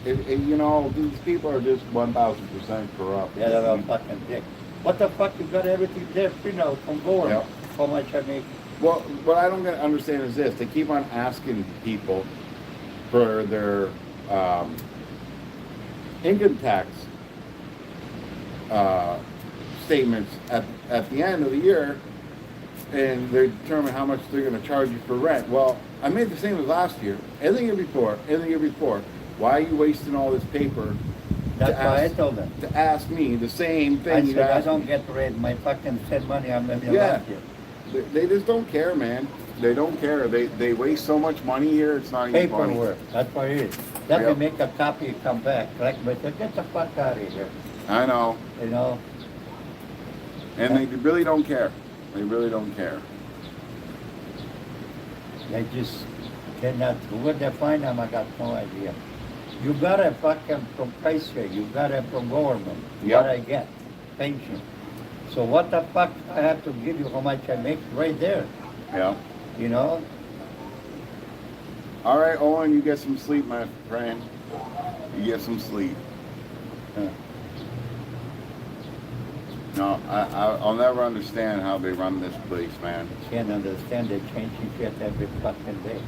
You know, these people are just 1,000% corrupt. yeah, they're a fucking dick. What the fuck? You got everything there, print out from government. Yep. How much I make? Well, what I don't understand is this. They keep on asking people for their income tax statements at the end of the year, and they determine how much they're going to charge you for rent. Well, I made the same as last year, and the year before, and the year before. Why are you wasting all this paper That's why I told them. to ask me the same thing? I you said, I asked don't me? get rent. My fucking send money I'm in Yeah. last year. They just don't care, man. They don't care. They waste so much money here. It's not even funny. Paperwork. That's what it is. Let Yep. me make a copy and come back. Correct? But get the fuck out of here. I know, You know? and they really don't care. They really don't care. They just cannot. Where they find them, I got no idea. You got it fucking from Kaiser. You got it from government. Yep. What I get. Pension. So what the fuck I have to give you how much I make right there. Yeah. You know? All right, Owen, you get some sleep, my friend. You get some sleep. Uh, No, I'll never understand how they run this place, man. Can't understand they're changing shit every fucking day.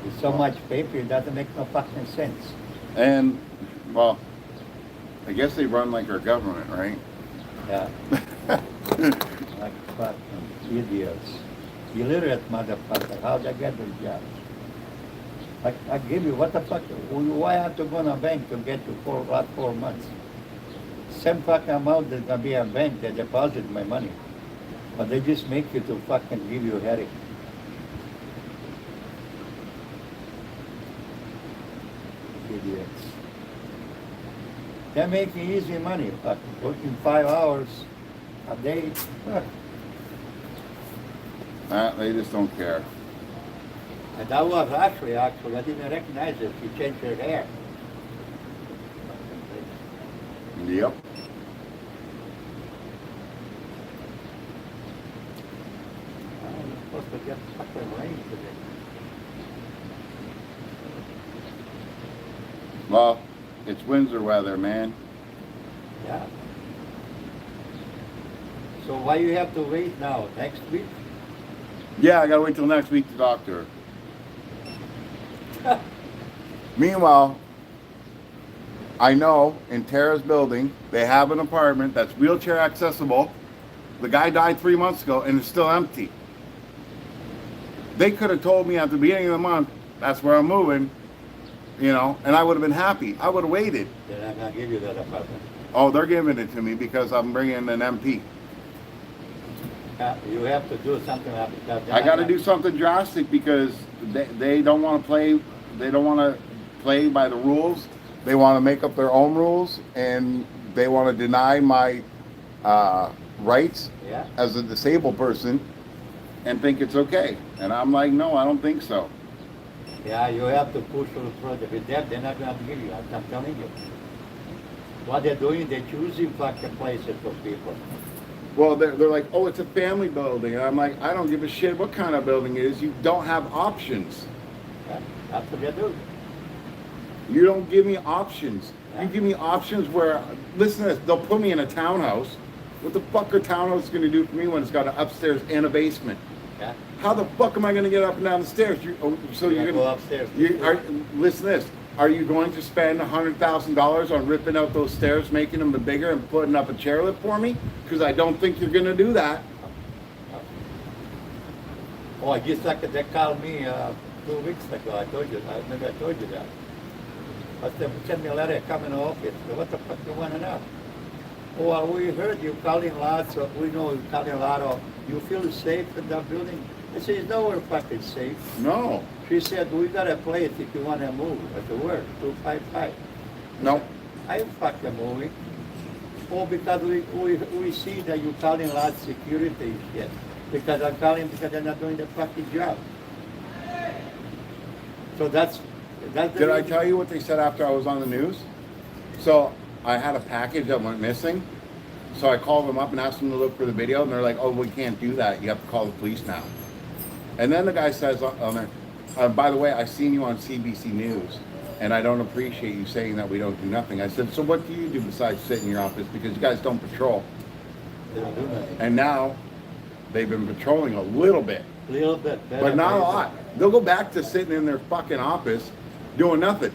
There's so much paper, it doesn't make no fucking sense. And, well, I guess they run like our government, right? Yeah. Like fucking idiots. Illiterate motherfucker. How they get those jobs? Like, I give you, what the fuck? Why have to go in a bank to get you for last 4 months? Same fucking amount there's gonna be a bank that deposit my money. But they just make you to fucking give you a headache. Idiots. They're making easy money, fucking working 5 hours a day. Huh. They just don't care. And that was actually, I didn't recognize it. She changed her hair. Yep. I'm supposed to get fucking rain today. Well, it's Windsor weather, man. Yeah. So why you have to wait now? Next week? Yeah, I gotta wait till next week to talk to her. Meanwhile, I know in Tara's building, they have an apartment that's wheelchair accessible. The guy died 3 months ago and it's still empty. They could have told me at the beginning of the month, that's where I'm moving. you know, and I would have been happy. I would have waited. They're not gonna give you that apartment. Oh, they're giving it to me because I'm bringing an MP. You have to do something about that. I got to do something drastic because they don't want to play. They don't want to play by the rules. They want to make up their own rules, and they want to deny my rights Yeah. as a disabled person, and think it's okay. And I'm like, no, I don't think so. Yeah, you have to push for the project. With that, they're not gonna give you. I'm telling you. What they're doing, they're choosing fucking places for people. Well, they're like, oh, it's a family building. And I'm like, I don't give a shit what kind of building it is. You don't have options. Yeah, that's what they're doing. You don't give me options. You give me options where, listen to this, they'll put me in a townhouse. What the fuck are townhouses going to do for me when it's got an upstairs and a basement? Yeah. How the fuck am I going to get up and down the stairs? So You you're go going upstairs. listen to this. Are you going to spend $100,000 on ripping out those stairs, making them bigger, and putting up a chairlift for me? Because I don't think you're going to do that. Oh, I just like they called me 2 weeks ago. I told you. Maybe I told you that. But they sent me a letter coming to office. What the fuck you want to know? Oh, well, we heard you calling lots. We know you calling a lot of. You feel safe in that building? I said, it's nowhere fucking safe. No. She said, we got a place if you want to move. I said, where? 255. No. I ain't fucking moving. Oh, because we see that you're calling lots of security shit. Because I'm calling because they're not doing the fucking job. So that's the Did I reason. tell you what they said after I was on the news? So I had a package that went missing. So I called them up and asked them to look for the video, and they're like, oh, we can't do that. You have to call the police now. And then the guy says on there, by the way, I seen you on CBC News, and I don't appreciate you saying that we don't do nothing. I said, so what do you do besides sit in your office? Because you guys don't patrol. They don't do nothing. And now they've been patrolling a little bit, Little bit better. but not a lot. They'll go back to sitting in their fucking office doing nothing.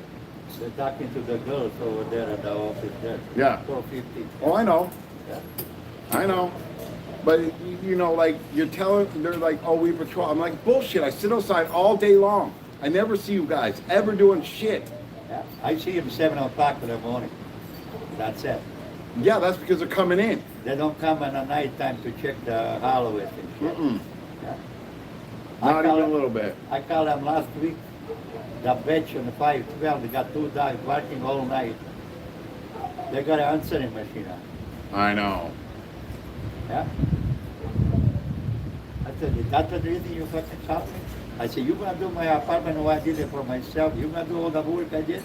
They're talking to the girls over there at the office there. Yeah. 450. Oh, I know. Yeah. I know. But, you know, like, you're telling, they're like, oh, we patrol. I'm like, bullshit. I sit outside all day long. I never see you guys ever doing shit. Yeah. I see them 7 o'clock in the morning. That's it. Yeah, that's because they're coming in. They don't come in the night time to check the hallways and shit. Mm-mm. Yeah. Not I call even a them- little bit. I called them last week. The bench on the 512, they got 2 dogs barking all night. They got an answering machine on. I know. Yeah. I said, is that the reason you fucking called me? I said, you gonna do my apartment or I did it for myself? You gonna do all the work I did?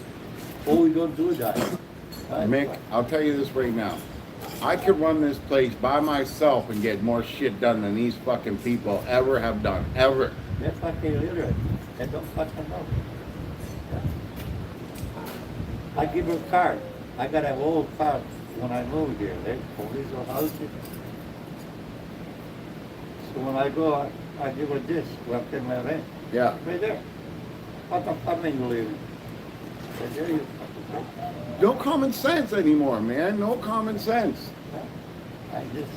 Oh, we don't do that. Mick, I'll tell you this right now. I could run this place by myself and get more shit done than these fucking people ever have done. Ever. They're fucking illiterate. They don't fucking know. Yeah. I give her a card. I got an old card when I moved here. They police or housing. So when I go, I give her this. Well, pay my rent. Yeah. Right there. What apartment you live in? I said, there you fucking go. No common sense anymore, man. No common sense. I just.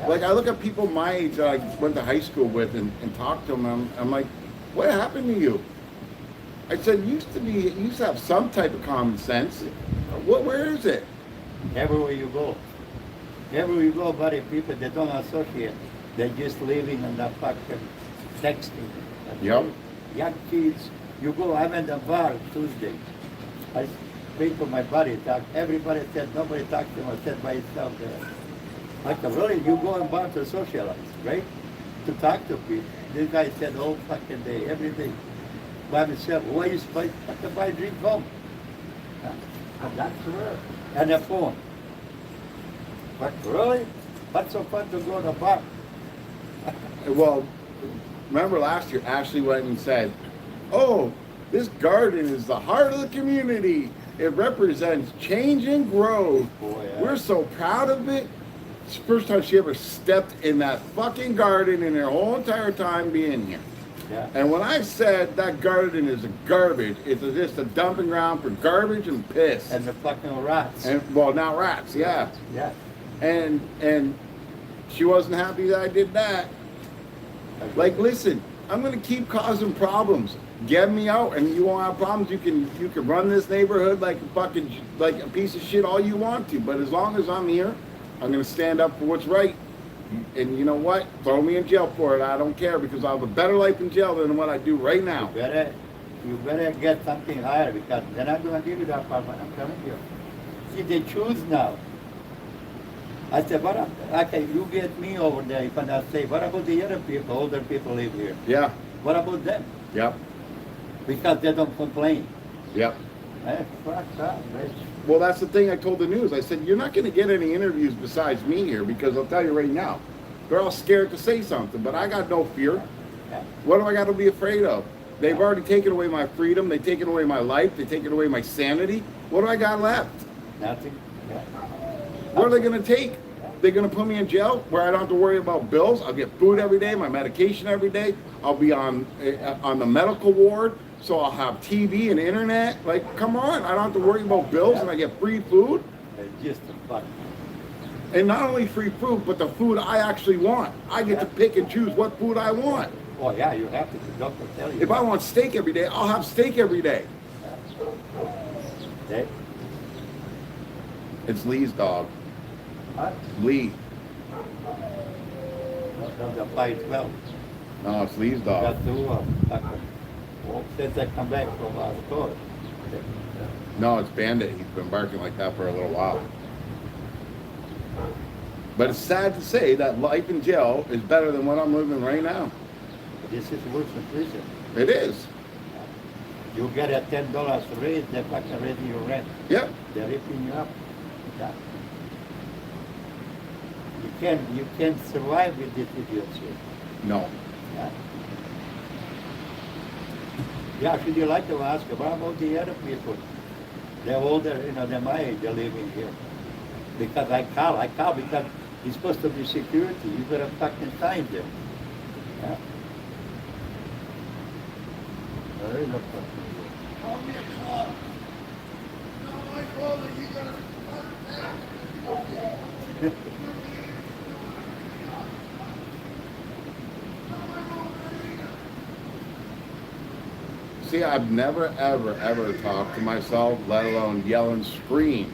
Like, I look at people my age that I went to high school with and talk to them. I'm like, what happened to you? I said, you used to have some type of common sense. Where is it? Everywhere you go. Everywhere you go, buddy, people, they don't associate. They're just living in the fucking texting. Yep. Young kids, you go, I'm in the bar Tuesday. I speak to my buddy, talk. Everybody said, nobody talked to him, I said by himself there. I said, really, you go in bar to socialize, right? To talk to people. This guy said, all fucking day, every day. By himself, why you buy drink home? And that's rare. And a phone. But really? What's so fun to go to the bar? Well, remember last year, Ashley went and said, oh, this garden is the heart of the community. It represents change and growth. Boy, yeah. We're so proud of it. It's the first time she ever stepped in that fucking garden in her whole entire time being here. Yeah. And when I said that garden is a garbage, it's just a dumping ground for garbage and piss. And the fucking rats. And well, now rats, yeah. Yeah. And she wasn't happy that I did that. Like, listen, I'm gonna keep causing problems. Get me out, and you won't have problems. You can run this neighborhood like a fucking like a piece of shit all you want to. But as long as I'm here, I'm gonna stand up for what's right. And you know what? Throw me in jail for it. I don't care because I have a better life in jail than what I do right now. You better get something higher because they're not going to give you that apartment. I'm telling you. See, they choose now. I said, okay, you get me over there. If I not say, what about the other people, older people live here? Yeah. What about them? Yep. Because they don't complain. Yep. Fuck that, bitch. Well, that's the thing I told the news. I said, you're not going to get any interviews besides me here because I'll tell you right now, they're all scared to say something, but I got no fear. Yeah. What do I got to be afraid of? They've already taken away my freedom. They've taken away my life. They've taken away my sanity. What do I got left? Nothing. Yeah. What are they going to take? They're going to put me in jail where I don't have to worry about bills. I'll get food every day, my medication every day. I'll be on the medical ward, so I'll have TV and internet. Like, come on. I don't have to worry about bills and I get free food. It's just a fuck. And not only free food, but the food I actually want. I get to pick and choose what food I want. Oh, yeah, you have to. The doctor tell you. If I want steak every day, I'll have steak every day. Okay. It's Lee's dog. What? Lee. The 512. No, it's Lee's dog. Got to, since I come back from our store. No, it's Bandit. He's been barking like that for a little while. But it's sad to say that life in jail is better than what I'm living right now. This is worse than prison. It is. You get a $10 raise, they're fucking raising your rent. Yep. They're ripping you up. Yeah. You can't survive with this idiocy. No. Yeah. Yeah, should you like to ask about the other people? They're older, they're my age, they're living here. Because I call because it's supposed to be security. You gotta fucking sign them. Yeah. There is a fucking. Call me a car. No, I called it. You gotta. See, I've never, ever talked to myself, let alone yell and scream.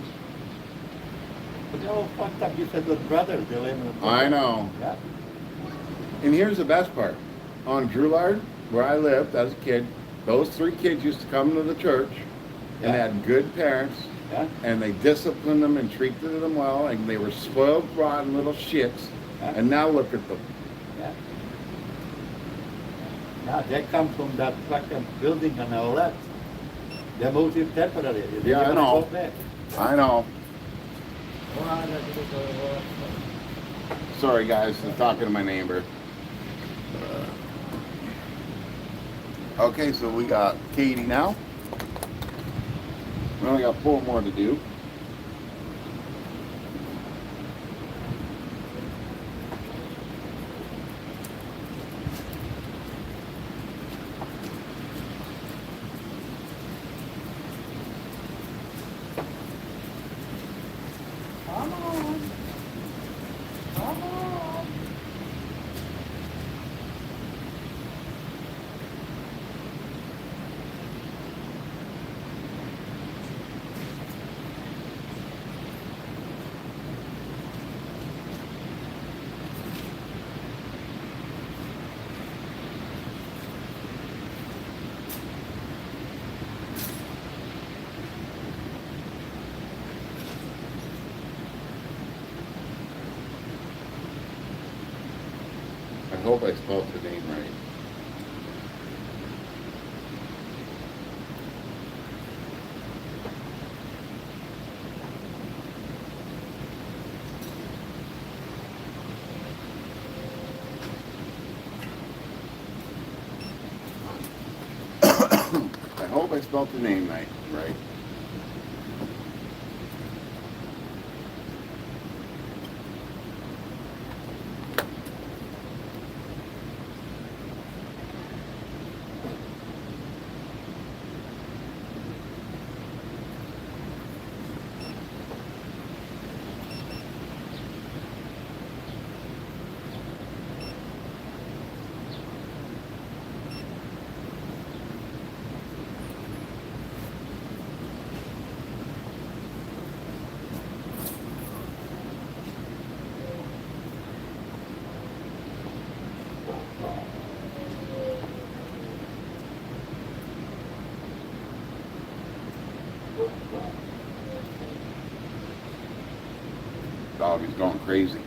But they're all fucked up. You said with brothers, they live in a I know. Yeah. And here's the best part. On Drulard, where I lived as a kid, those 3 kids used to come to the church and Yeah. had good parents, Yeah. and they disciplined them and treated them well, and they were spoiled, rotten little shits. Yeah. And now look at them. Yeah. Now they come from that fucking building on the left. They moved in temporarily. They Yeah, I never know. go back. I know. Sorry, guys, I'm talking to my neighbor. Okay, so we got Katie now. We only got 4 more to do. Come on. Come on. I hope I spelled the name right. I hope I spelled the name right. Dog is going crazy.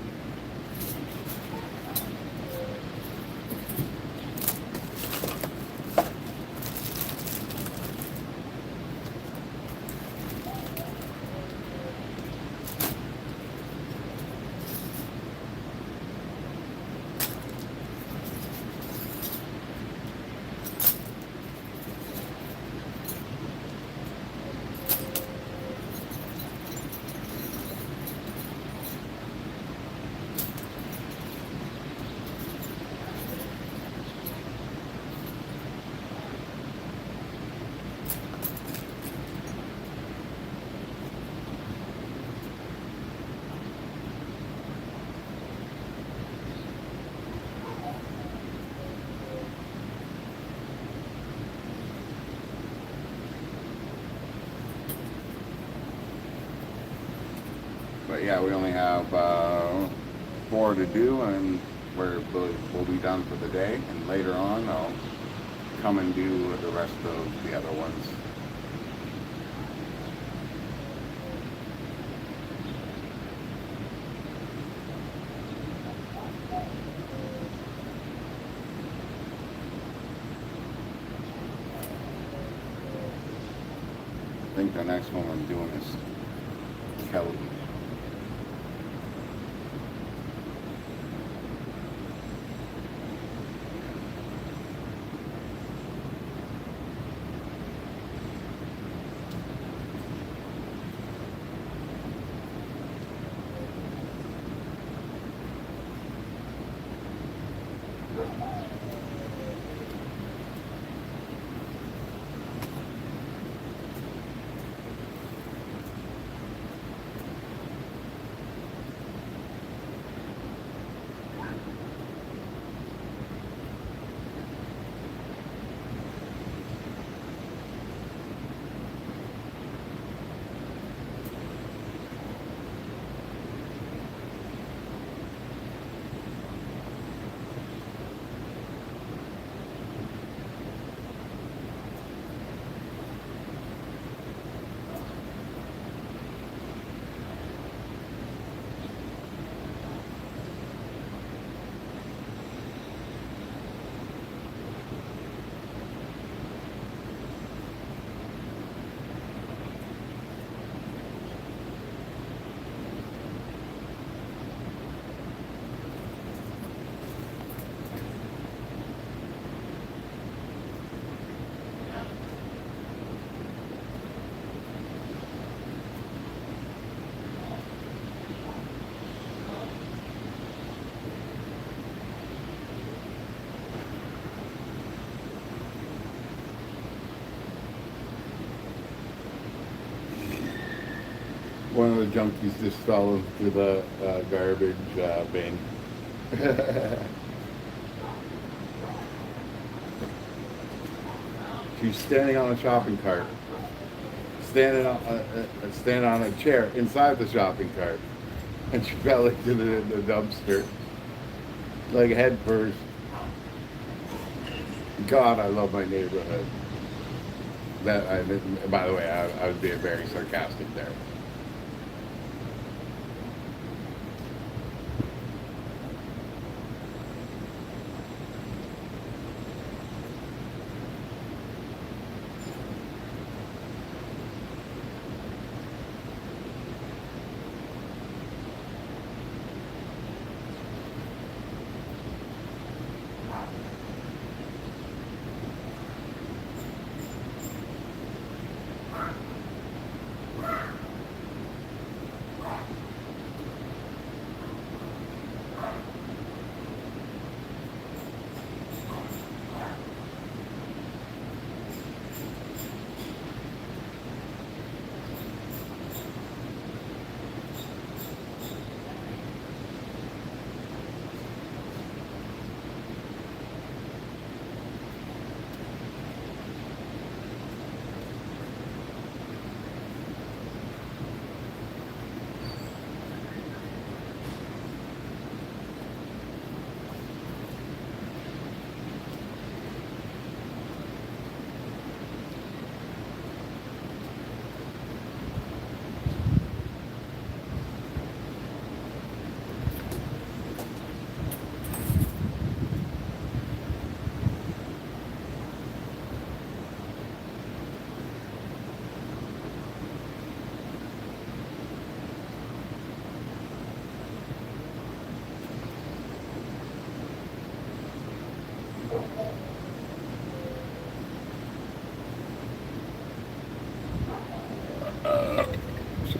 But yeah, we only have 4 to do, and we'll be done for the day. And later on, I'll come and do the rest of the other ones. I think the next one I'm doing is Kelly. One of the junkies just fell into the garbage bin. She's standing on a shopping cart, standing on a chair inside the shopping cart, and she fell into the dumpster, like head first. God, I love my neighborhood. By the way, I was being very sarcastic there.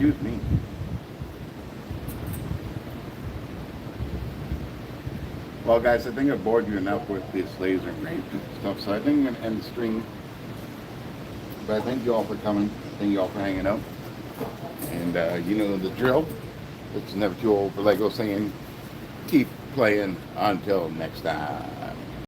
Excuse me. Well, guys, I think I've bored you enough with this laser engraving stuff, so I think I'm going to end the stream. But I thank you all for coming. Thank you all for hanging out. And you know the drill. It's Never Too Old for Lego saying, keep playing until next time.